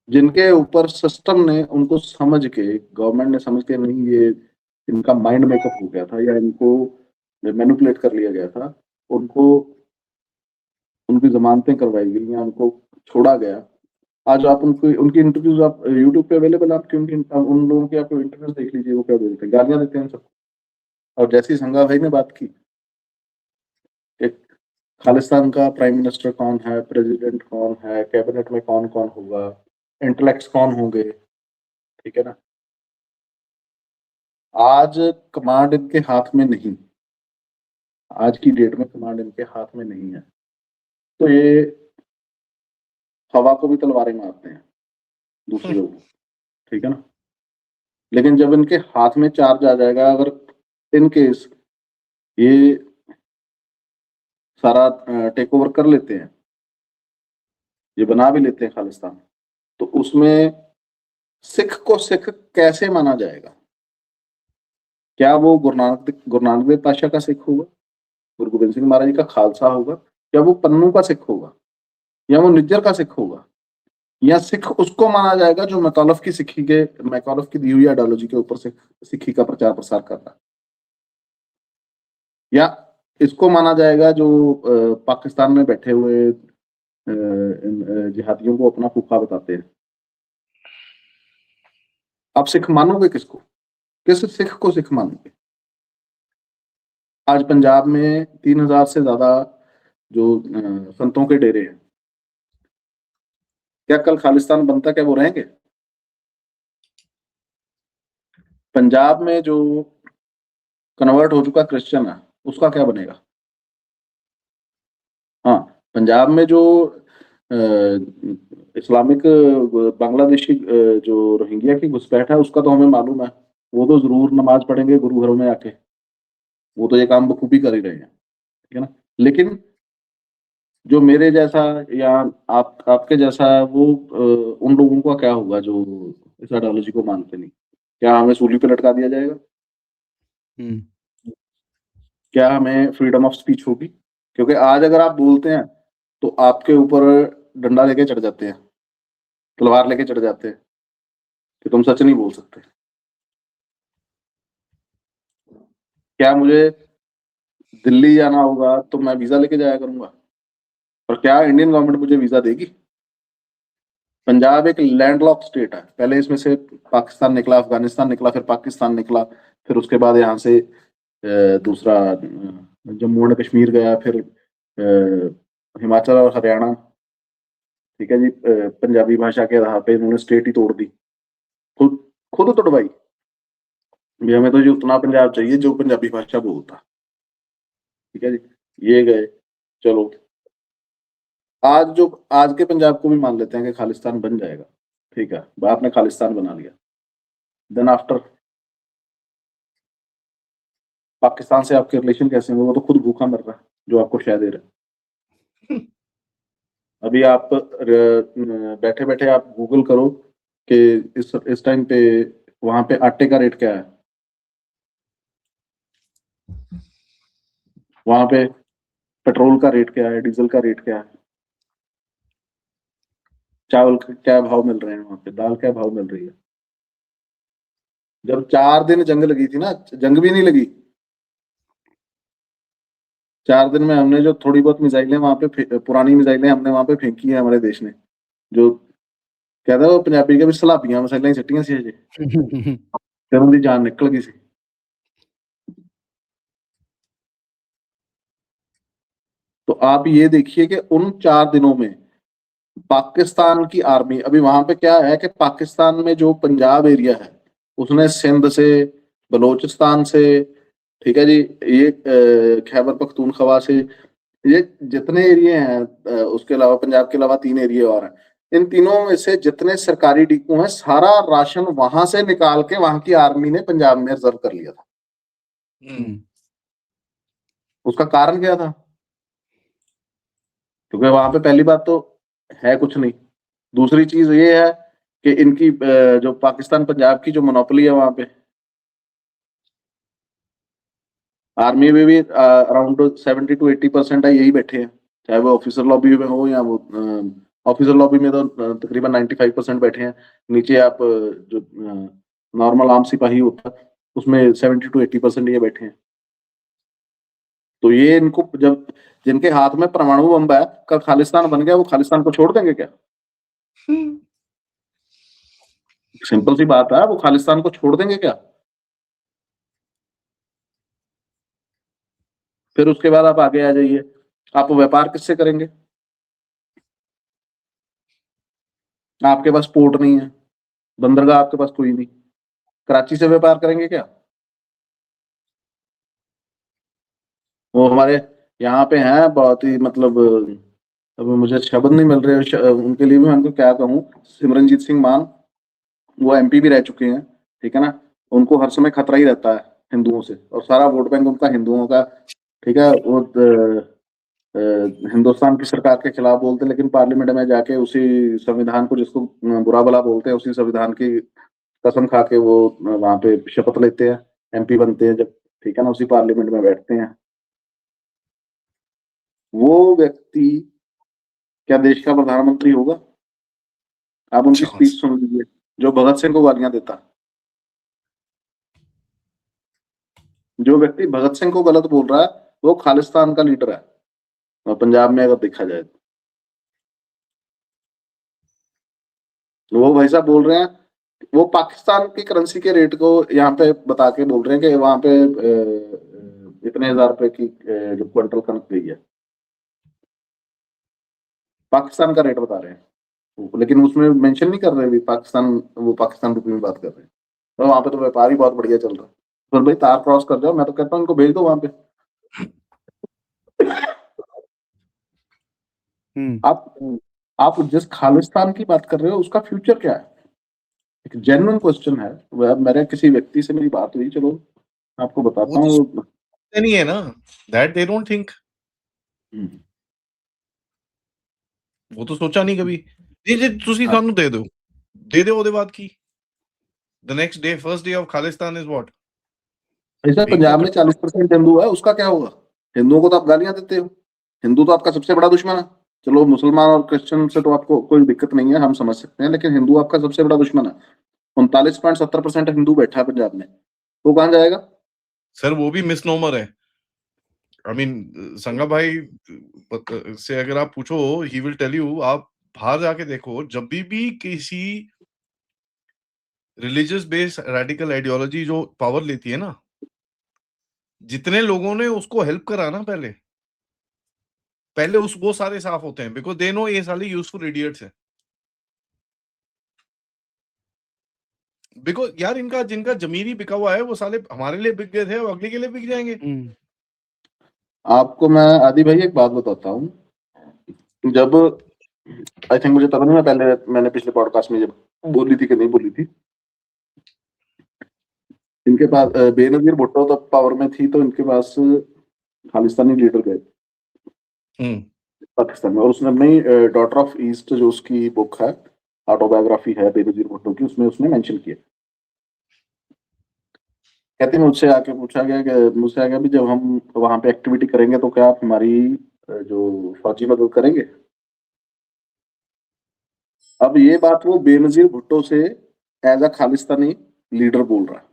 जिनके ऊपर सिस्टम ने उनको समझ के, गवर्नमेंट ने समझ के नहीं ये इनका माइंड मेकअप हो गया था या इनको मैनिपुलेट कर लिया गया था, उनको उनकी जमानतें करवाई गई या उनको छोड़ा गया। आज आप उनकी इंटरव्यूज आप यूट्यूब पे अवेलेबल, आपकी उन लोगों की आपको इंटरव्यूज देख लीजिए, वो क्या बोलते हैं, गालियां देते हैं सबको। और जैसी संगा भाई ने बात की, एक खालिस्तान का प्राइम मिनिस्टर कौन है, प्रेसिडेंट कौन है, कैबिनेट में कौन कौन होगा, इंटेलेक्ट्स कौन होंगे, ठीक है ना, आज कमांड इनके हाथ में नहीं, आज की डेट में कमांड इनके हाथ में नहीं है, तो ये हवा को भी तलवारें मारते हैं दूसरे लोग, ठीक है ना। लेकिन जब इनके हाथ में चार्ज आ जाएगा, अगर इन केस ये सारा टेक ओवर कर लेते हैं, ये बना भी लेते हैं खालिस्तान, तो उसमें सिख को सिख कैसे माना जाएगा? क्या वो गुरु नानक देव पातशाह का सिख होगा, गुरु गोबिंद सिंह महाराज जी का खालसा होगा, या वो पन्नू का सिख होगा, या वो निज्जर का सिख होगा, या सिख उसको माना जाएगा जो मैकॉलफ की दी हुई आइडियोलॉजी के ऊपर सिखी का प्रचार प्रसार कर रहा है, या इसको माना जाएगा जो पाकिस्तान में बैठे हुए जिहादियों को अपना फूफा बताते हैं? आप सिख मानोगे किसको? किस सिख को सिख मानोगे? आज पंजाब में 3000 से ज्यादा जो संतों के डेरे हैं, क्या कल खालिस्तान बनता, क्या वो रहेंगे? पंजाब में जो कन्वर्ट हो चुका क्रिश्चियन है उसका क्या बनेगा? हाँ, पंजाब में जो इस्लामिक बांग्लादेशी जो रोहिंग्या की घुसपैठ है उसका तो हमें मालूम है, वो तो जरूर नमाज पढ़ेंगे गुरु घरों में आके, वो तो ये काम बखूबी कर ही रहे हैं, ठीक है ना। लेकिन जो मेरे जैसा या आपके जैसा वो उन लोगों का क्या होगा जो इस आइडियोलॉजी को मानते नहीं? क्या हमें सूली पे लटका दिया जाएगा? क्या हमें फ्रीडम ऑफ स्पीच होगी? क्योंकि आज अगर आप बोलते हैं तो आपके ऊपर डंडा लेके चढ़ जाते हैं, तलवार लेके चढ़ जाते हैं कि तुम सच नहीं बोल सकते। क्या मुझे दिल्ली जाना होगा तो मैं वीजा लेके जाया करूंगा, और क्या इंडियन गवर्नमेंट मुझे वीजा देगी? पंजाब एक लैंडलॉक स्टेट है, पहले इसमें से पाकिस्तान निकला, अफगानिस्तान निकला, फिर पाकिस्तान निकला, फिर उसके बाद यहाँ से दूसरा जम्मू एंड कश्मीर गया, फिर हिमाचल और हरियाणा, ठीक है जी। पंजाबी भाषा के आधार पे इन्होंने स्टेट ही तोड़ दी, खुद खुद तोड़वाई भी, हमें तो जो उतना पंजाब चाहिए जो पंजाबी भाषा बोलता, ठीक है जी। ये गए, चलो आज के पंजाब को भी मान लेते हैं कि खालिस्तान बन जाएगा, ठीक है, आपने खालिस्तान बना लिया, देन आफ्टर पाकिस्तान से आपके रिलेशन कैसे होंगे? वो तो खुद भूखा मर रहा है जो आपको शह दे रहा है। अभी आप बैठे बैठे आप गूगल करो कि इस टाइम पे वहां पे आटे का रेट क्या है, वहां पे पेट्रोल का रेट क्या है, डीजल का रेट क्या है, चावल क्या भाव मिल रहे हैं, वहां पे दाल क्या भाव मिल रही है, जब 4 दिन जंग लगी थी ना, जंग भी नहीं लगी, 4 दिन में हमने जो थोड़ी बहुत मिसाइलें वहां पे पुरानी मिसाइलें हमने वहां पे फेंकी है हमारे देश ने, जो कहता है वो पंजाबी के भी सलाबियां मिसाइलें सिट्टियां सी हजे, फिर उनकी जान निकल गई सी। तो आप ये देखिए कि उन 4 दिनों में पाकिस्तान की आर्मी, अभी वहां पे क्या है कि पाकिस्तान में जो पंजाब एरिया है उसने सिंध से, बलोचिस्तान से, ठीक है जी, ये खैबर पख्तूनख्वा से, ये जितने एरिया हैं, उसके अलावा पंजाब के अलावा 3 एरिया और हैं, इन तीनों में से जितने सरकारी डिपो हैं सारा राशन वहां से निकाल के वहां की आर्मी ने पंजाब में रिजर्व कर लिया था। उसका कारण क्या था? क्योंकि वहां पे पहली बात तो है कुछ नहीं, दूसरी चीज ये है कि इनकी जो पाकिस्तान पंजाब की जो मोनोपोली है वहां पे, आर्मी में भी अराउंड 70 to 80% है यही बैठे हैं, चाहे वो ऑफिसर लॉबी में हो या वो ऑफिसर लॉबी में तो तकरीबन 95% बैठे हैं। नीचे आप जो नॉर्मल आम सिपाही होता है उसमें 70 to 80% ये बैठे हैं। तो ये इनको, जब जिनके हाथ में परमाणु बम है, कल खालिस्तान बन गया, वो खालिस्तान को छोड़ देंगे क्या? सिंपल सी बात है, वो खालिस्तान को छोड़ देंगे क्या? फिर उसके बाद आप आगे आ जाइए, आप व्यापार किससे करेंगे? आपके पास पोर्ट नहीं है, बंदरगाह आपके पास कोई नहीं, कराची से व्यापार करेंगे क्या? वो हमारे यहाँ पे हैं बहुत ही, मतलब अभी मुझे शब्द नहीं मिल रहे उनके लिए भी मैं उनको क्या कहूँ, सिमरनजीत सिंह मान, वो एमपी भी रह चुके हैं, ठीक है ना, उनको हर समय खतरा ही रहता है हिंदुओं से, और सारा वोट बैंक उनका हिंदुओं का, ठीक है, वो हिंदुस्तान की सरकार के खिलाफ बोलते हैं, लेकिन पार्लियामेंट में जाके उसी संविधान को, जिसको बुरा भला बोलते हैं, उसी संविधान की कसम खा के वो वहां पे शपथ लेते हैं, एमपी बनते हैं जब, ठीक है ना, उसी पार्लियामेंट में बैठते हैं। वो व्यक्ति क्या देश का प्रधानमंत्री होगा? आप उनकी स्पीच सुन लीजिए, जो भगत सिंह को गालियां देता, जो व्यक्ति भगत सिंह को गलत बोल रहा है वो खालिस्तान का लीडर है, और पंजाब में अगर देखा जाए तो वो भाई साहब बोल रहे हैं, वो पाकिस्तान की करेंसी के रेट को यहाँ पे बता के बोल रहे हैं कि वहां पे इतने हजार रुपए की जो क्विंटल कनक गई है, पाकिस्तान का रेट बता रहे हैं, लेकिन उसमें मेंशन नहीं कर रहे भी पाकिस्तान, वो पाकिस्तान रुपये में बात कर रहे हैं, तो वहां पे तो व्यापार ही बहुत बढ़िया चल रहा है। तो भाई तार क्रॉस कर जाओ, मैं तो कहता हूँ इनको भेज दो वहां पे। आप जिस खालिस्तान की बात कर रहे हो उसका फ्यूचर क्या है? एक जेन्युइन क्वेश्चन है, वह मेरे किसी व्यक्ति से मेरी बात हुई, चलो आपको बताता हूँ। नहीं है ना, दैट दे डोंट थिंक, वो तो सोचा नहीं कभी। जी ਤੁਸੀਂ ਸਾਨੂੰ ਦੇ ਦਿਓ ਉਹਦੇ ਬਾਅਦ ਕੀ? The next day, first day of Khalistan is what? ऐसा पंजाब में 40% हिंदू है, उसका क्या होगा? हिंदुओं को तो आप गालियां देते हो, हिंदू तो आपका सबसे बड़ा दुश्मन है। चलो मुसलमान और क्रिश्चियन से तो आपको कोई दिक्कत नहीं है, हम समझ सकते हैं, लेकिन हिंदू आपका सबसे बड़ा दुश्मन है। 39.70% हिंदू बैठा है पंजाब में, वो कहाँ जाएगा? सर वो भी मिसनोमर है। आई मीन संगा भाई से अगर आप पूछो, ही विल टेल यू, आप बाहर जाके देखो, जब भी किसी रिलीजियस बेस्ड रेडिकल आइडियोलॉजी जो पावर लेती है ना, जितने लोगों ने उसको हेल्प करा ना पहले उस वो सारे साफ होते हैं, बिकॉज दे नो ये साले यूजफुल इडियट्स हैं। बिकॉज यार इनका जिनका जमीन ही बिका हुआ है वो साले हमारे लिए बिक गए थे, अब अगले के लिए बिक जाएंगे। आपको मैं आदि भाई एक बात बताता हूँ, जब आई थिंक मुझे पता नहीं, मैंने पिछले पॉडकास्ट में जब बोली थी कि नहीं बोली थी, इनके पास बेनजीर भुट्टो तब पावर में थी, तो इनके पास खालिस्तानी लीडर गए पाकिस्तान में, और उसने अपनी डॉटर ऑफ ईस्ट जो उसकी बुक है, ऑटोबायोग्राफी है बेनजीर भुट्टो की, उसमें उसने मेंशन किया। कहते हैं मुझसे आके पूछा गया भी जब हम वहां पे एक्टिविटी करेंगे तो क्या आप हमारी जो फौजी मदद करेंगे? अब ये बात वो बेनजीर भुट्टो से एज अ खालिस्तानी लीडर बोल रहा है,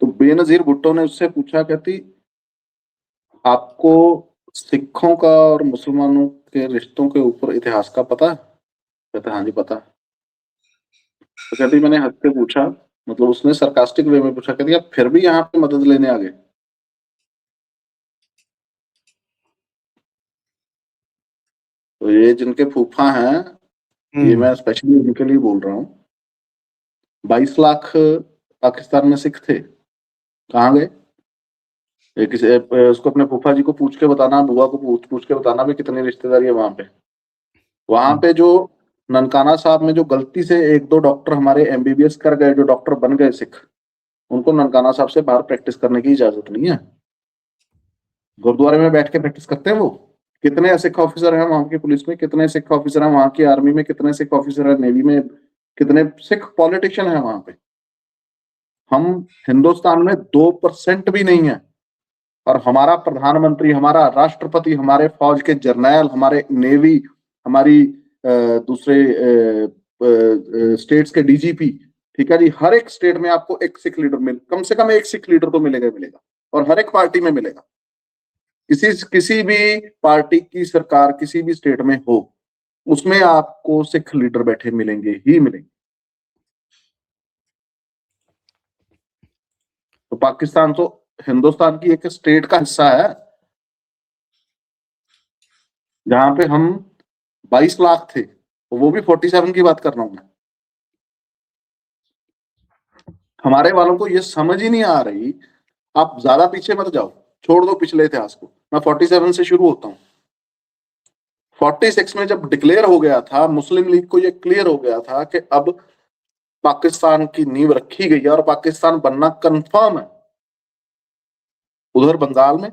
तो बेनजीर भुट्टो ने उससे पूछा, कहती आपको सिखों का और मुसलमानों के रिश्तों के ऊपर इतिहास का पता है? कहते हाँ जी पता है। तो कहती मैंने हद से पूछा, मतलब उसने सरकास्टिक वे में पूछा, कहती आप फिर भी यहाँ पे मदद लेने आ गए? तो ये जिनके फूफा हैं, ये मैं स्पेशली उनके लिए बोल रहा हूँ। 22 लाख पाकिस्तान में सिख थे, कहाँ गए? उसको अपने फूफा जी को पूछ के बताना, बुआ को पूछ के बताना भी कितनी रिश्तेदारी है वहां पे। वहां पे जो ननकाना साहब में जो गलती से 1-2 डॉक्टर हमारे एमबीबीएस कर गए, जो डॉक्टर बन गए सिख, उनको ननकाना साहब से बाहर प्रैक्टिस करने की इजाजत नहीं है। गुरुद्वारे में बैठ के प्रैक्टिस करते हैं वो। कितने सिख ऑफिसर हैं वहां की पुलिस में, कितने सिख ऑफिसर हैं वहां की आर्मी में, कितने सिख ऑफिसर हैं नेवी में, कितने सिख पॉलिटिशियन है वहां पे। हम हिंदुस्तान में 2% भी नहीं है, और हमारा प्रधानमंत्री, हमारा राष्ट्रपति, हमारे फौज के जर्नैल, हमारे नेवी, हमारी दूसरे स्टेट्स के डीजीपी, ठीक है जी, हर एक स्टेट में आपको एक सिख लीडर कम से कम एक सिख लीडर तो मिलेगा, और हर एक पार्टी में मिलेगा। किसी भी पार्टी की सरकार किसी भी स्टेट में हो, उसमें आपको सिख लीडर बैठे मिलेंगे ही मिलेंगे। तो पाकिस्तान तो हिंदुस्तान की एक स्टेट का हिस्सा है, जहां पे हम 22 लाख थे, तो वो भी 47 की बात कर रहा हूं मैं। हमारे वालों को ये समझ ही नहीं आ रही। आप ज्यादा पीछे मत जाओ, छोड़ दो पिछले इतिहास को, मैं 47 से शुरू होता हूँ। 46 में जब डिक्लेयर हो गया था, मुस्लिम लीग को ये क्लियर हो गया था कि अब पाकिस्तान की नींव रखी गई है और पाकिस्तान बनना कंफर्म है, उधर बंगाल में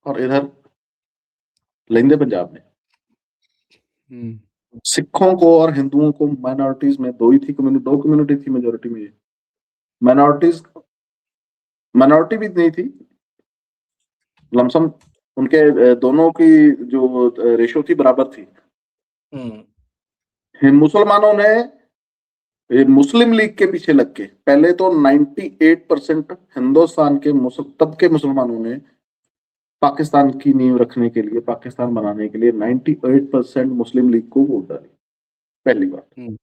और इधर लेंदे पंजाब में। सिखों को और हिंदुओं को माइनॉरिटीज में दो कम्युनिटी थी, मेजोरिटी में माइनॉरिटी भी नहीं थी, लमसम उनके दोनों की जो रेशो थी बराबर थी। मुसलमानों ने मुस्लिम लीग के पीछे लग के, पहले तो 98% हिंदुस्तान के तब के मुसलमानों ने पाकिस्तान की नींव रखने के लिए, पाकिस्तान बनाने के लिए 98% मुस्लिम लीग को वोट डाली, पहली बात।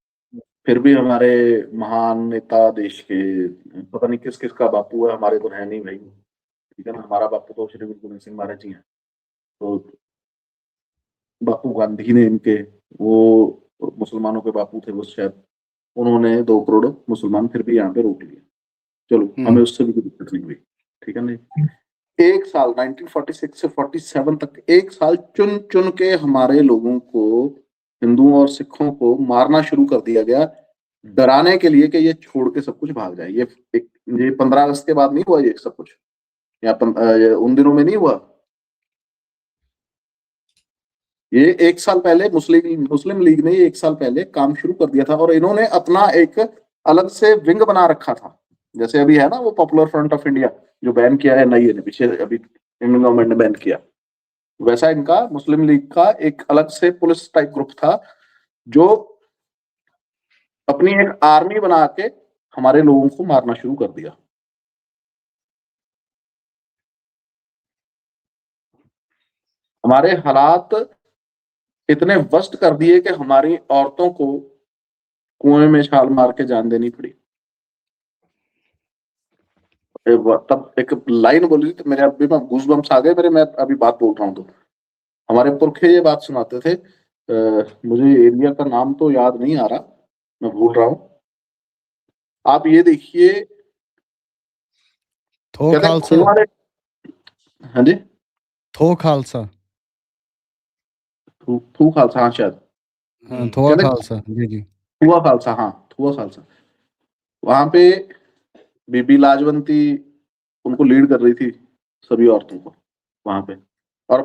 फिर भी हमारे महान नेता देश के, पता नहीं किस किस का बापू है, हमारे तो है नहीं भाई, ठीक है ना, हमारा बापू तो श्री गुरु गोविंद सिंह महाराज जी हैं। तो बापू गांधी ने इनके, वो मुसलमानों के बापू थे वो शायद, उन्होंने 2 करोड़ मुसलमान फिर भी यहाँ पे रोक लिए। चलो, हमें उससे भी कोई दिक्कत नहीं हुई, ठीक है नहीं। एक साल 1946 से 47 तक एक साल चुन चुन के हमारे लोगों को, हिंदुओं और सिखों को मारना शुरू कर दिया गया, डराने के लिए कि ये छोड़ के सब कुछ भाग जाए। ये 15 अगस्त के बाद नहीं हुआ ये सब कुछ, या उन दिनों में नहीं हुआ। ये 1 साल पहले मुस्लिम लीग ने 1 साल पहले काम शुरू कर दिया था, और इन्होंने अपना एक अलग से विंग बना रखा था। जैसे अभी है ना वो पॉपुलर फ्रंट ऑफ इंडिया, जो बैन किया है नहीं है पीछे, अभी इंडियन गवर्नमेंट ने बैन किया, वैसा इनका मुस्लिम लीग का एक अलग से पुलिस टाइप ग्रुप था, जो अपनी एक आर्मी बना के हमारे लोगों को मारना शुरू कर दिया। हमारे हालात इतने वर्स्ट कर दिए कि हमारी औरतों को कुएं में छाल मार के जान देनी पड़ी। तब एक लाइन बोली तो मेरे अभी गूज़बम्प्स आ गए मेरे, मैं अभी बात बोल रहा हूँ तो हमारे पुरखे ये बात सुनाते थे। मुझे एरिया का नाम तो याद नहीं आ रहा, मैं भूल रहा हूँ। आप ये देखिए, थो खालसा, हाँ जी, थो खालसा, थू खालसा, हाँ शायद, थोआ खालसा, जी जी, थुआ खालसा, हाँ थुआ खालसा। वहां पे बीबी लाजवंती उनको लीड कर रही थी, सभी औरतों को वहां पे। और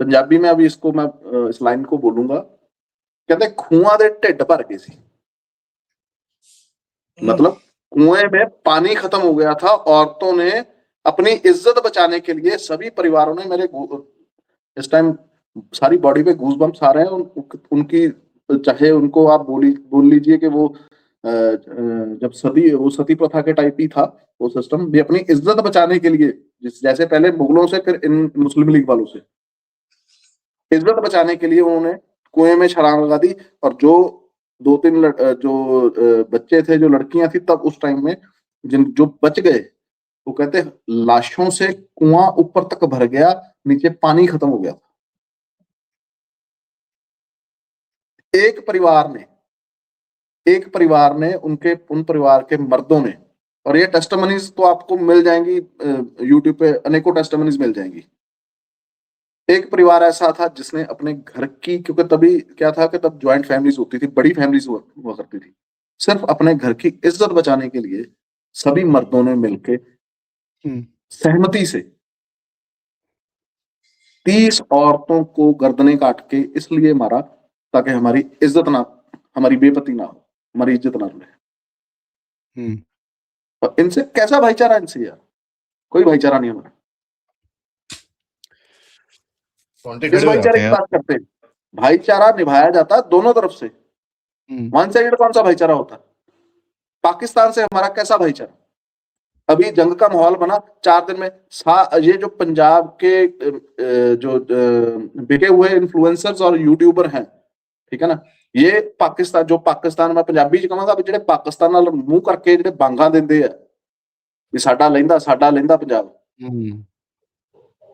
पंजाबी में अभी इसको मैं इस लाइन को बोलूंगा, कहते खुआ दे ढिड भर गए सी, मतलब कुएं में पानी खत्म हो गया था। औरतों ने अपनी इज्जत बचाने के लिए, सभी परिवारों ने, मेरे इस टाइम सारी बॉडी पे गूज़बम्प्स आ रहे हैं उनकी, चाहे उनको आप बोल लीजिए कि वो जब वो सती प्रथा के टाइप ही था वो सिस्टम भी, अपनी इज्जत बचाने के लिए, जैसे पहले मुगलों से फिर इन मुस्लिम लीग वालों से इज्जत बचाने के लिए उन्होंने कुएं में छलांग लगा दी। और जो 2-3 बच्चे थे, जो लड़कियां थी तब उस टाइम में, जो बच गए, वो कहते लाशों से कुआं ऊपर तक भर गया, नीचे पानी खत्म हो गया था। एक परिवार ने उन परिवार के मर्दों ने, और ये टेस्टिमनीज तो आपको मिल जाएंगी यूट्यूब पे, अनेकों टेस्टिमनीज मिल जाएंगी। एक परिवार ऐसा था जिसने अपने घर की, क्योंकि तभी क्या था कि तब ज्वाइंट फैमिलीज होती थी, बड़ी फैमिलीज हुआ करती थी, सिर्फ अपने घर की इज्जत बचाने के लिए सभी मर्दों ने मिलकर सहमति से 30 औरतों को गर्दनें काट के इसलिए मारा ताकि हमारी इज्जत ना, हमारी बेपत्ती ना हो, हमारी इज्जत ना रहे। और इनसे कैसा भाईचारा, इनसे यार कोई भाईचारा नहीं हमारा। किस भाईचारे की बात करते हैं? भाईचारा निभाया जाता है दोनों तरफ से। वन साइडेड कौन सा भाईचारा होता है? पाकिस्तान से हमारा कैसा भाईचारा? अभी जंग का माहौल बना 4 दिन में। ये जो पंजाब के जो बिके हुए इन्फ्लुएंसर्स और यूट्यूबर हैं, ठीक है ना, ये पाकिस्तान में पंजाबी च कहांगा भी, ਜਿਹੜੇ ਪਾਕਿਸਤਾਨ ਨਾਲ ਮੂੰਹ ਕਰਕੇ ਜਿਹੜੇ ਬਾਂਗਾ ਦਿੰਦੇ ਆ ਵੀ ਸਾਡਾ ਲੈਂਦਾ पंजाब,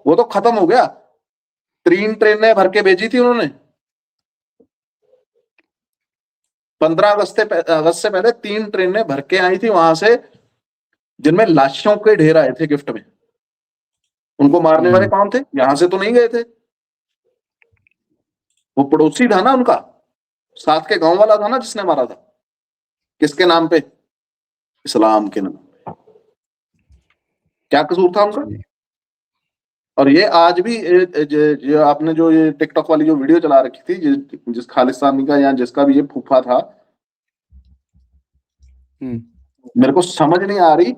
वो तो खत्म हो गया। 3 ट्रेनें भर के भेजी थी उन्होंने 15 अगस्त से पहले 3 ट्रेनें भर के आई थी वहां से, जिनमें लाशों के ढेर आए थे गिफ्ट में। उनको मारने वाले कौन थे? यहां से तो नहीं गए थे, वो पड़ोसी था ना उनका, साथ के गांव वाला था ना जिसने मारा था। किसके नाम पे? इस्लाम के नाम पे। क्या कसूर था उनका? और ये आज भी जो आपने जो ये टिकटॉक वाली जो वीडियो चला रखी थी, जिस खालिस्तानी का या जिसका भी ये फूफा था, मेरे को समझ नहीं आ रही।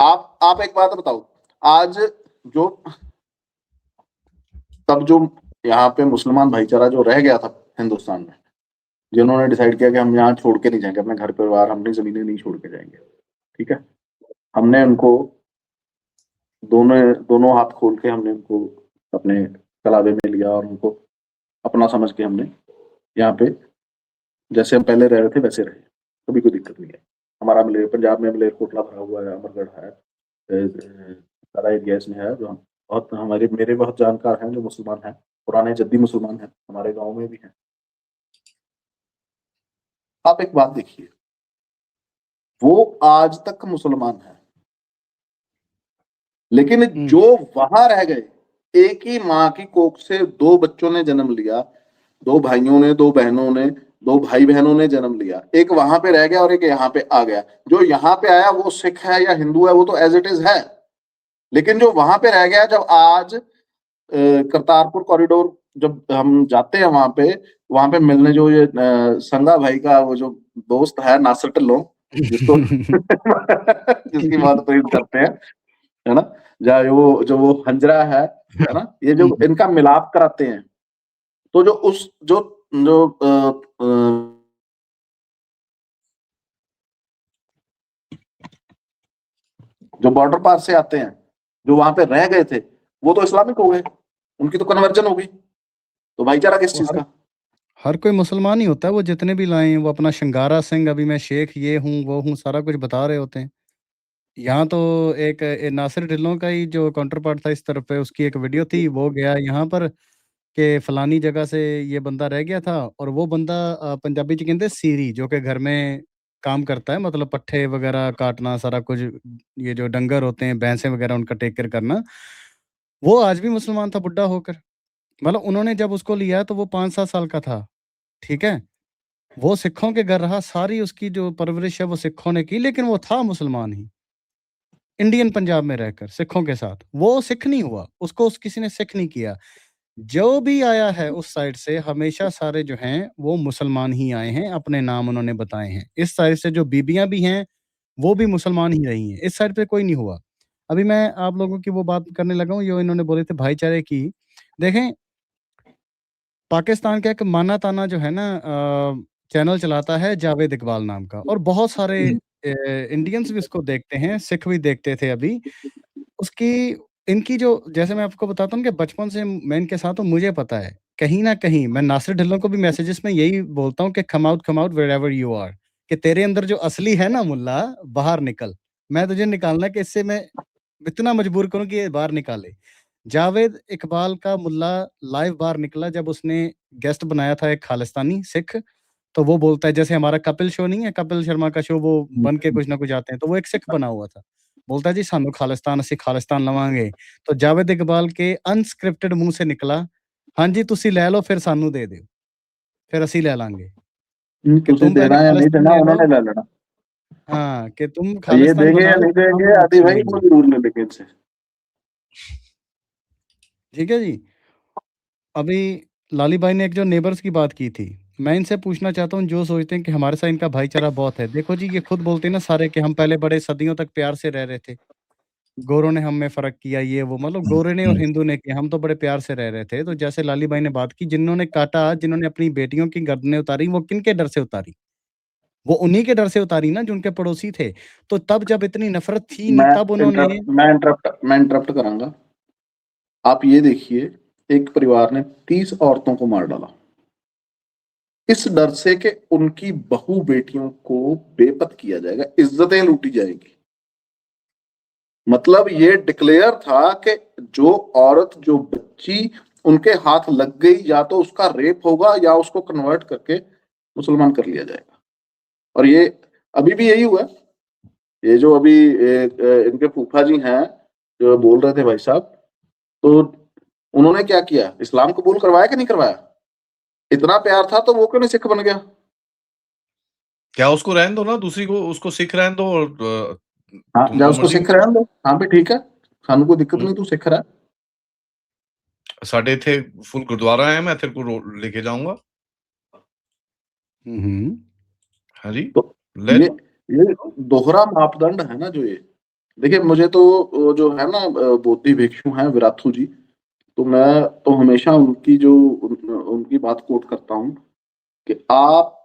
आप एक बात बताओ, आज जो तब जो यहाँ पे मुसलमान भाईचारा जो रह गया था हिंदुस्तान में, जिन्होंने डिसाइड किया कि हम यहाँ छोड़ के नहीं जाएंगे अपने घर परिवार, अपनी जमीनें नहीं छोड़ के जाएंगे, ठीक है, हमने उनको दोनों हाथ खोल के हमने उनको अपने कलाबे में लिया और उनको अपना समझ के हमने यहाँ पे जैसे हम पहले रह रहे थे वैसे रहे, कभी कोई दिक्कत नहीं है। हमारा पंजाब में मलेरकोटला भरा हुआ है, अमरगढ़ है, सारा एरिया इसमें है, जो बहुत मेरे बहुत जानकार हैं जो मुसलमान हैं, पुराने जद्दी मुसलमान हैं, हमारे गांव में भी हैं। आप एक बात देखिए, वो आज तक मुसलमान है, लेकिन जो वहां रह गए, एक ही माँ की कोख से 2 बच्चों ने जन्म लिया, 2 भाइयों ने, 2 बहनों ने, 2 भाई बहनों ने जन्म लिया, एक वहां पे रह गया और एक यहाँ पे आ गया। जो यहाँ पे आया वो सिख है या हिंदू है, वो तो एज इट इज है, लेकिन जो वहां पे रह गया, जब आज करतारपुर कॉरिडोर जब हम जाते हैं वहां पे मिलने, जो ये संगा भाई का वो जो दोस्त है नासिर ढिल्लों, जिसको जिसकी बात प्रेम करते हैं, है ना, जो वो हंजरा है ना, ये जो इनका मिलाप कराते हैं, तो जो बॉर्डर पार से आते हैं, जो वहां पे रह गए थे, वो तो इस्लामिक हो गए, उनकी तो कन्वर्जन हो गई। तो भाईचारा किस चीज का? हर कोई मुसलमान ही होता है, वो जितने भी लाए हैं, वो अपना शंगारा सिंह, अभी मैं शेख ये हूँ वो हूँ, सारा कुछ बता रहे होते हैं। यहाँ तो एक नासिर ढिल्लों का ही जो काउंटर पार्ट था इस तरफ पे, उसकी एक वीडियो थी, वो गया यहाँ पर कि फलानी जगह से ये बंदा रह गया था, और वो बंदा पंजाबी च कहते सीरी, जो कि घर में काम करता है, मतलब पट्ठे वगैरह काटना, सारा कुछ, ये जो डंगर होते हैं, भैंसें वगैरह, उनका टेक केयर करना, वो आज भी मुसलमान था बुढ़ा होकर। मतलब उन्होंने जब उसको लिया तो वो 5-7 साल का था, ठीक है, वो सिखों के घर रहा, सारी उसकी जो परवरिश है वो सिखों ने की, लेकिन वो था मुसलमान ही, इंडियन पंजाब में रहकर सिखों के साथ। वो सिख नहीं हुआ, उसको किसी ने सिख नहीं किया। जो भी आया है उस साइड से, हमेशा सारे जो हैं वो मुसलमान ही आए हैं, अपने नाम उन्होंने बताए हैं। इस साइड से जो बीबियां भी हैं वो भी मुसलमान ही रही हैं, इस साइड पे कोई नहीं हुआ। अभी मैं आप लोगों की वो बात करने लगा हूँ, जो इन्होंने बोले थे भाईचारे की। देखें, पाकिस्तान का एक माना ताना जो है ना, चैनल चलाता है जावेद इकबाल नाम का, और बहुत सारे इंडियंस भी उसको देखते हैं, सिख भी देखते थे अभी। उसकी इनकी जो, जैसे मैं आपको बताता हूँ कि बचपन से मैं इनके साथ हूँ, मुझे पता है, कहीं न कहीं मैं नासिर ढिल्लों को भी मैसेजेस में यही बोलता हूँ कि come out wherever you are, कि तेरे अंदर जो असली है ना मुल्ला, बाहर निकल। मैं तुझे निकालना है कि इससे मैं इतना मजबूर करूँ कि ये बाहर निकाले। जावेद इकबाल का मुल्ला लाइव बाहर निकला जब उसने गेस्ट बनाया था एक खालिस्तानी सिख, तो वो बोलता है, जैसे हमारा कपिल शो नहीं है, कपिल शर्मा का शो, वो बन के कुछ ना कुछ आते हैं, तो वो एक सिख बना हुआ था। बोलता है जी सानू खालिस्तान, ਅਸੀਂ खालिस्तान लवांगे। तो जावेद इकबाल के अनस्क्रिप्टेड मुँह से निकला, हाँ जी तुसी ले लो फिर सानू दे दियो, फिर ਅਸੀਂ ले लांगे, कि तुझे तुम पहले देना है या नहीं खालिस्तान देना, ले लो। उन्होंने ले लेना। हाँ, कि तुम और ये खालिस्तान देंगे या बनाओ, नहीं फिर हम देंगे, आदि वापस ले भाई वो लेंगे। जरूर ले लेंगे इनसे। ठीक है जी। अभी लाली भाई ने एक जो नेबर्स की बात की थी, मैं इनसे पूछना चाहता हूँ जो सोचते हैं कि हमारे साथ इनका भाईचारा बहुत है। देखो जी, ये खुद बोलते हैं ना सारे कि हम पहले बड़े सदियों तक प्यार से रह रहे थे। गोरों ने हम में फ़र्क किया, ये वो, मतलब गोरे ने और हिंदू ने किया, हम तो बड़े प्यार से रह रहे थे। तो जैसे लाली भाई ने बात की, जिन्होंने काटा, जिन्होंने अपनी बेटियों की गर्दनें उतारी, वो किनके डर से उतारी? वो उन्हीं के डर से उतारी ना जो उनके पड़ोसी थे। तो तब जब इतनी नफ़रत थी नहीं, मैं तब उन्होंने मैं इंटरप्ट करूंगा। आप ये देखिए, एक परिवार ने 30 औरतों को मार डाला इस डर से कि उनकी बहू बेटियों को बेपत किया जाएगा, इज्जतें लूटी जाएगी। मतलब ये डिक्लेयर था कि जो औरत, जो बच्ची उनके हाथ लग गई, या तो उसका रेप होगा या उसको कन्वर्ट करके मुसलमान कर लिया जाएगा। और ये अभी भी यही हुआ है। ये जो अभी इनके फूफा जी हैं जो बोल रहे थे भाई साहब, तो उन्होंने क्या किया, इस्लाम कबूल करवाया कि नहीं करवाया? इतना प्यार था तो वो क्यों नहीं सिख बन गया? क्या उसको रहने दो ना, दूसरी को उसको सिख रहने दो, और हाँ, तुम जा जो उसको मर्जी सिख रहने दो। हाँ भी ठीक है, सानू कोई दिक्कत हम्म, नहीं, तू सिख रहा है। साढ़े थे फुल गुरुद्वारा है, मैं तेरे को लेके जाऊंगा। हुँ, हुँ। हाँ जी, तो ले ये लो। ये दोहरा मापदंड है ना जो ये। देखिए, मुझे तो वो जो है ना बोधि भिक्षु हैं विराथू जी, तो मैं तो हमेशा उनकी बात कोट करता हूँ कि आप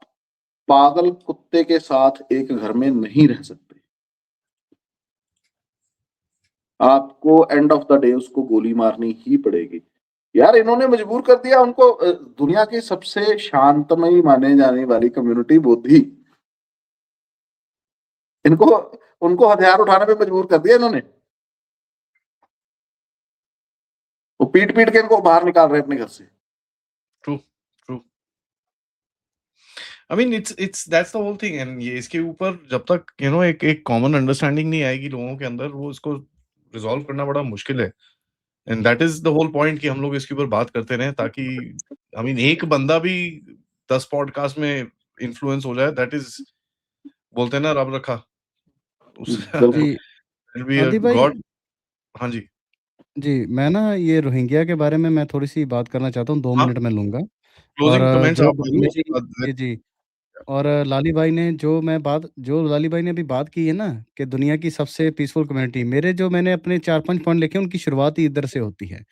पागल कुत्ते के साथ एक घर में नहीं रह सकते। आपको एंड ऑफ द डे उसको गोली मारनी ही पड़ेगी। यार, इन्होंने मजबूर कर दिया उनको, दुनिया की सबसे शांतमयी माने जाने वाली कम्युनिटी बोधि, इनको उनको हथियार उठाने पे मजबूर कर दिया इन्होंने। वो पीट पीट के इनको बाहर निकाल रहे हैं अपने घर से। True, true. I mean it's that's the whole thing, and ये इसके ऊपर जब तक एक एक कॉमन अंडरस्टैंडिंग नहीं आएगी लोगों के अंदर, वो इसको रिजॉल्व करना बड़ा मुश्किल है। And that is the whole point कि हम लोग इसके ऊपर बात करते रहें, ताकि आई मीन एक बंदा भी 10 पॉडकास्ट में इन्फ्लुएंस हो जाए, दैट इज, बोलते हैं ना, रब रखा उसका जी, बिल्कुल। विल बी अ आदि भाई, गॉड। हाँ जी। जी, मैं ना ये रोहिंग्या के बारे में मैं थोड़ी-सी बात करना चाहता हूँ, 2 हाँ, मिनट मैं लूँगा। और क्लोजिंग कमेंट्स जो आप दे लाली दो जी, उसके बाद। जी, जी, और लाली भाई ने जो लाली भाई ने अभी बात की है ना कि दुनिया की सबसे पीसफुल कम्युनिटी, मैंने अपने 4-5 पॉइंट लिखे, उनकी शुरुआत ही इधर से होती है,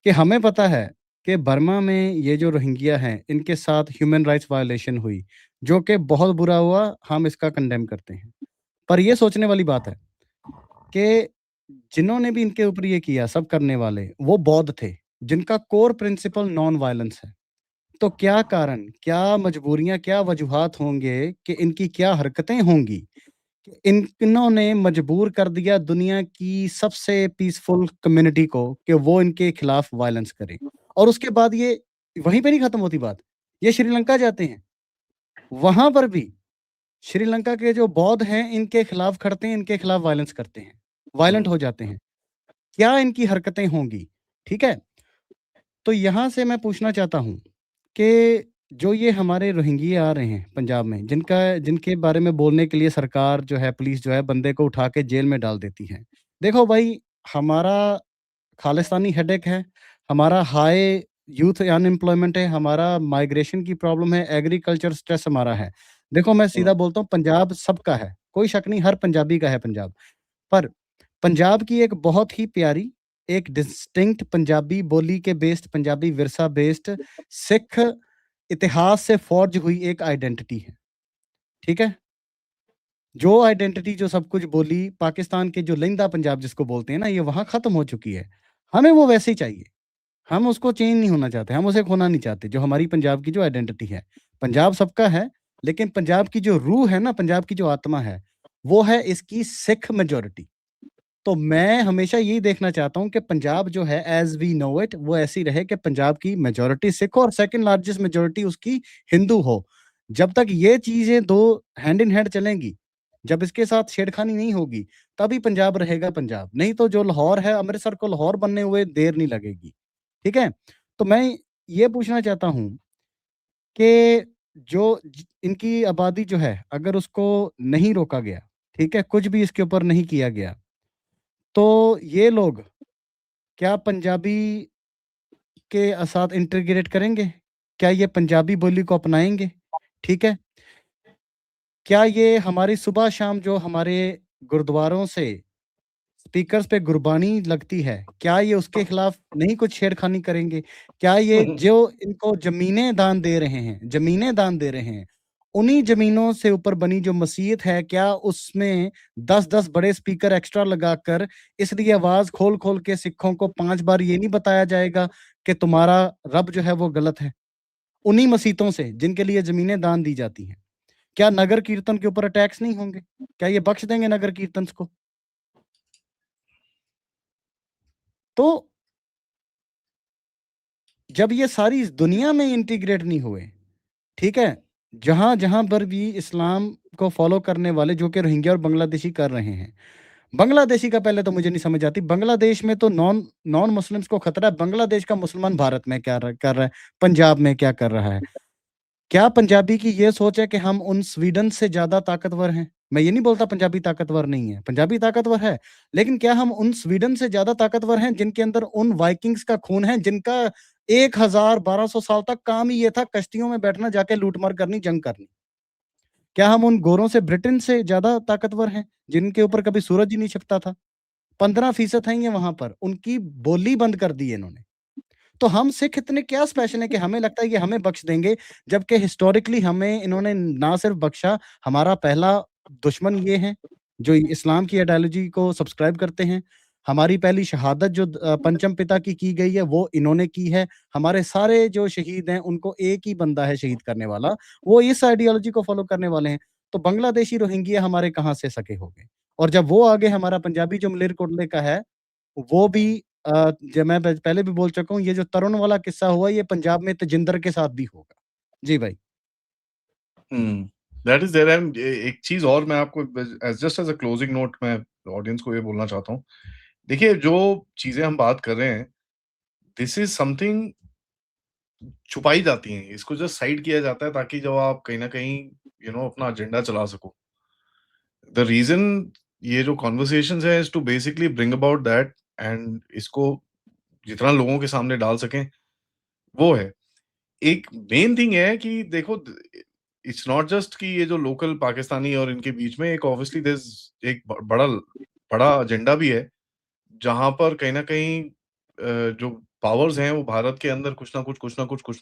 कि हमें पता है कि बर्मा में ये जो रोहिंग्या हैं, इनके साथ ह्यूमन राइट्स वायलेशन हुई, जो कि बहुत बुरा हुआ, हम इसका कंडेम करते हैं। पर ये सोचने वाली बात है कि जिन्होंने भी इनके ऊपर ये किया, सब करने वाले, वो बौद्ध थे, जिनका कोर प्रिंसिपल नॉन वायलेंस है। तो क्या कारण, क्या मजबूरियाँ, क्या वजूहात होंगे कि इनकी क्या हरकतें होंगी कि इन्होंने मजबूर कर दिया दुनिया की सबसे पीसफुल कम्युनिटी को कि वो इनके खिलाफ वायलेंस करे। और उसके बाद ये वहीं पे नहीं खत्म होती बात, ये श्रीलंका जाते हैं, वहाँ पर भी श्रीलंका के जो बौद्ध हैं, इनके खिलाफ खड़ते हैं, इनके खिलाफ वायलेंस करते हैं, वायलेंट हो जाते हैं। क्या इनकी हरकतें होंगी? ठीक है? तो यहाँ से मैं पूछना चाहता हूँ कि जो ये हमारे रोहिंग्या आ रहे हैं पंजाब में, जिनके बारे में बोलने के लिए सरकार जो है, पुलिस जो है, बंदे को उठा के जेल में डाल देती है। देखो भाई, हमारा खालिस्तानी हेडेक है, हमारा हाई यूथ अनएम्प्लॉयमेंट है, हमारा माइग्रेशन की प्रॉब्लम है, एग्रीकल्चर स्ट्रेस हमारा है। देखो, मैं सीधा बोलता हूँ, पंजाब सबका है, कोई शक नहीं, हर पंजाबी का है पंजाब। पर पंजाब की एक बहुत ही प्यारी, एक डिस्टिंक्ट पंजाबी बोली के बेस्ड, पंजाबी विरसा बेस्ड सिख इतिहास से फ़ॉर्ज हुई एक आइडेंटिटी है, ठीक है? जो आइडेंटिटी जो सब कुछ बोली, पाकिस्तान के जो लिंदा पंजाब जिसको बोलते हैं ना, ये वहाँ ख़त्म हो चुकी है। हमें वो वैसे ही चाहिए। हम उसको चेंज नहीं होना चाहते, हम उसे खोना नहीं चाहते, जो हमारी पंजाब की जो आइडेंटिटी है। पंजाब सबका है, लेकिन पंजाब की जो रूह है ना, पंजाब की जो आत्मा है, वो है इसकी सिख मेजॉरिटी। तो मैं हमेशा यही देखना चाहता हूँ कि पंजाब जो है एज़ वी नो इट वो ऐसी रहे कि पंजाब की मेजॉरिटी सिख हो और सेकंड लार्जेस्ट मेजॉरिटी उसकी हिंदू हो। जब तक ये चीज़ें 2 हैंड इन हैंड चलेंगी, जब इसके साथ छेड़खानी नहीं होगी, तभी पंजाब रहेगा पंजाब। नहीं तो जो लाहौर है, अमृतसर को लाहौर बनने हुए देर नहीं लगेगी। ठीक है? तो मैं ये पूछना चाहता हूँ कि जो इनकी आबादी जो है, अगर उसको नहीं रोका गया, ठीक है? कुछ भी इसके ऊपर नहीं किया गया, तो ये लोग क्या पंजाबी के साथ इंटीग्रेट करेंगे? क्या ये पंजाबी बोली को अपनाएँगे? ठीक है? क्या ये हमारी सुबह-शाम जो हमारे गुरुद्वारों से स्पीकर्स पे गुरबानी लगती है, क्या ये उसके खिलाफ नहीं कुछ छेड़खानी करेंगे? क्या ये जो इनको ज़मीनें दान दे रहे हैं, उन्हीं ज़मीनों से ऊपर बनी जो मस्जिद है, क्या उसमें 10-10 बड़े स्पीकर एक्स्ट्रा लगाकर इसलिए आवाज़ खोल-खोल के सिखों को 5 बार ये नहीं बताया जाएगा कि तुम्हारा रब जो है वो गलत है? उन्हीं मसीतों से जिनके लिए ज़मीनें दान दी जाती हैं। क्या नगर कीर्तन के ऊपर अटैक्स नहीं होंगे? क्या ये बख्श देंगे नगर कीर्तन्स को? तो जब ये सारी दुनिया में इंटीग्रेट नहीं हुए, ठीक है? जहाँ-जहाँ पर भी इस्लाम को फ़ॉलो करने वाले जो कि रोहिंग्या और बांग्लादेशी कर रहे हैं। बांग्लादेशी का पहले तो मुझे नहीं समझ आती, बांग्लादेश में तो नॉन मुस्लिम्स को खतरा है, बांग्लादेश का मुसलमान भारत में क्या कर रहा है, पंजाब में क्या कर रहा है? क्या पंजाबी की ये सोच है कि हम उन स्वीडन से ज़्यादा ताकतवर हैं? मैं ये नहीं बोलता पंजाबी ताकतवर नहीं है, पंजाबी ताकतवर है, लेकिन क्या हम उन स्वीडन से ज़्यादा ताकतवर हैं जिनके अंदर उन वाइकिंग्स का खून है, जिनका 1000-1200 साल तक काम ही ये था कश्तियों में बैठना, जाके लूट-मार करनी, जंग करनी। क्या हम उन गोरों से ब्रिटेन से ज़्यादा ताकतवर हैं, जिनके ऊपर कभी सूरज ही नहीं छिपता था? 15% हैं ये वहाँ पर, उनकी बोली बंद कर दी है इन्होंने। तो हम सिख इतने क्या स्पेशल हैं कि हमें लगता है कि हमें बख्श देंगे, जबकि हिस्टोरिकली हमें इन्होंने ना सिर्फ बख्शा, हमारा पहला दुश्मन ये हैं, जो इस्लाम की आइडियोलॉजी को सब्सक्राइब करते हैं। हमारी पहली शहादत जो पंचम पिता की गई है, वो इन्होंने की है। हमारे सारे जो शहीद हैं, उनको एक ही बंदा है शहीद करने वाला, वो इस आइडियोलॉजी को फ़ॉलो करने वाले हैं। तो बांग्लादेशी रोहिंग्या हमारे कहाँ से सगे हो गए? और जब वो आगे हमारा पंजाबी जो मलेरकोटले का है, वो भी जो मैं प पहले भी बोल चुका हूँ, ये जो तरुण वाला किस्सा हुआ, ये पंजाब में तेजिंदर के साथ भी होगा। जी भाई। हुँ, दैट इज़ देयर एंड एक चीज़ और मैं आपको just as a closing note मैं ऑडियंस को ये बोलना चाहता हूँ। देखिए, जो चीज़ें हम बात कर रहे हैं, दिस इज़ समथिंग छुपाई जाती हैं। इसको जस्ट साइड किया जाता है ताकि जब आप कहीं न कहीं अपना एजेंडा चला सको। द रीज़न ये जो कन्वर्सेशंस है is to basically bring about that and इसको जितना लोगों के सामने डाल सकें, वो है। एक मेन थिंग है कि देखो इट्स नॉट जस्ट कि ये जो लोकल पाकिस्तानी और इनके बीच में एक ऑब्वियसली देयर इज़ एक बड़ा बड़ा एजेंडा भी है, जहाँ पर कहीं न कहीं जो पावर्स हैं वो भारत के अंदर कुछ ना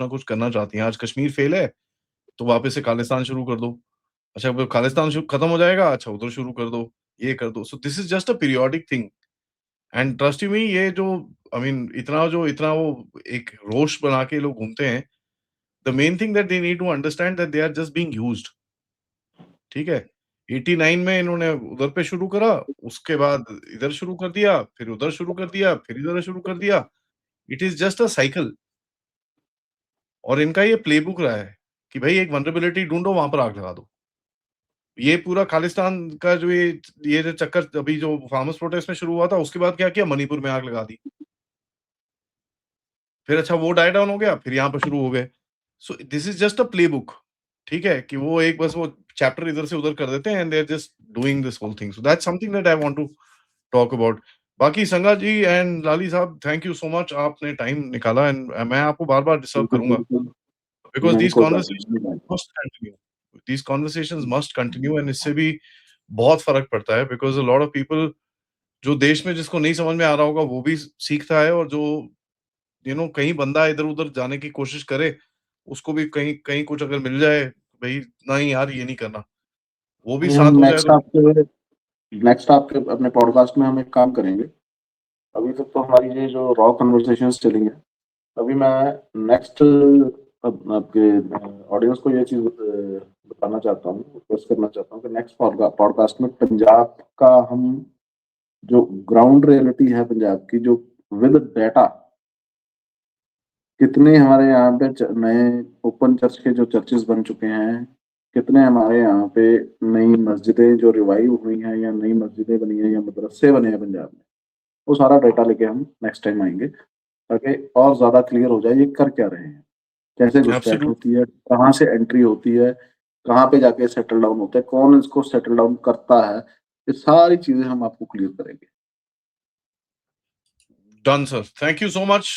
कुछ करना चाहती हैं। आज कश्मीर फेल है, तो वापस से खालिस्तान शुरू कर दो। अच्छा वो खालिस्तान खत्म हो जाएगा, अच्छा उधर शुरू कर दो, ये कर दो। So this is just a periodic thing and trust you me ये जो आई मीन इतना वो एक रोष बना के लोग घूमते हैं। The main thing that they need to understand that they are just being used, ठीक है? 89 में इन्होंने उधर पे शुरू करा, उसके बाद इधर शुरू कर दिया, फिर उधर शुरू कर दिया, फिर इधर शुरू कर दिया। It is just a cycle और इनका ये प्लेबुक रहा है कि भई एक वल्नरेबिलिटी ढूँढो, वहाँ पर आग लगा दो। ये पूरा खालिस्तान का जो ये जो चक्कर अभी जो फार्मर्स प्रोटेस्ट में शुरू हुआ था, उसके बाद क्या किया मणिपुर में आग लगा दी। फिर अच्छा वो डाई डाउन हो गया, फिर यहाँ पे शुरू हो गए। सो this is just a playbook, ठीक है? कि वो एक बस वो चैप्टर इधर से उधर कर देते हैं and they are just doing this whole thing. So that's something that I want to talk about. बाकी संगा जी एंड लाली साहब थैंक यू सो मच आपने टाइम निकाला एंड मैं आपको बार-बार डिस्टर्ब बिल्कुल, करूँगा बिल्कुल। बिकॉज़ नहीं, दीज़ कोई बात कन्वर्सेशंस नहीं। Must continue. These conversations must continue and इससे भी बहुत फ़र्क पड़ता है because a lot of people जो देश में जिसको नहीं समझ में आ रहा होगा वो भी सीखता है और जो कहीं बंदा इधर-उधर जाने की कोशिश करे, उसको भी कहीं कहीं कुछ अगर मिल जाए, भाई नहीं यार ये नहीं करना, वो भी ये साथ हम हो जाए तो नेक्स्ट आपके अपने पॉडकास्ट में हम एक काम करेंगे। अभी तक तो हमारी ये जो रॉ कन्वर्सेशंस चली हैं, अभी मैं नेक्स्ट आपके ऑडियंस को ये चीज बताना चाहता हूँ, रिक्वेस्ट करना चाहता हूँ कि नेक्स्ट पॉडकास्ट में पंजाब का हम जो ग्राउंड रियलिटी है पंजाब की, जो विद डेटा, कितने हमारे यहाँ पे नए ओपन चर्च के जो चर्चेस बन चुके हैं, कितने हमारे यहाँ पे नई मस्जिदें जो रिवाइव हुई हैं या नई मस्जिदें बनी हैं या मदरसे बने हैं पंजाब में, वो सारा डेटा लेके हम नेक्स्ट टाइम आएंगे, ताकि और ज्यादा क्लियर हो जाए ये कर क्या रहे हैं, कैसे घुसपैठ एब्सोल्यूट होती है, कहाँ से एंट्री होती है, कहाँ पे जाके सेटल डाउन होता है, कौन इसको सेटल डाउन करता है, ये सारी चीजें हम आपको क्लियर करेंगे। Done sir, thank you so much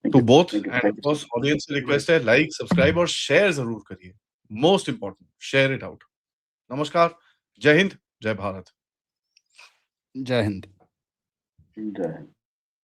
thank to you, both thank you, and of thank course audience से रिक्वेस्ट है, लाइक सब्सक्राइब और शेयर जरूर करिए, most important share it out. नमस्कार, जय हिंद, जय भारत। जय हिंद। यू। जय हिंद।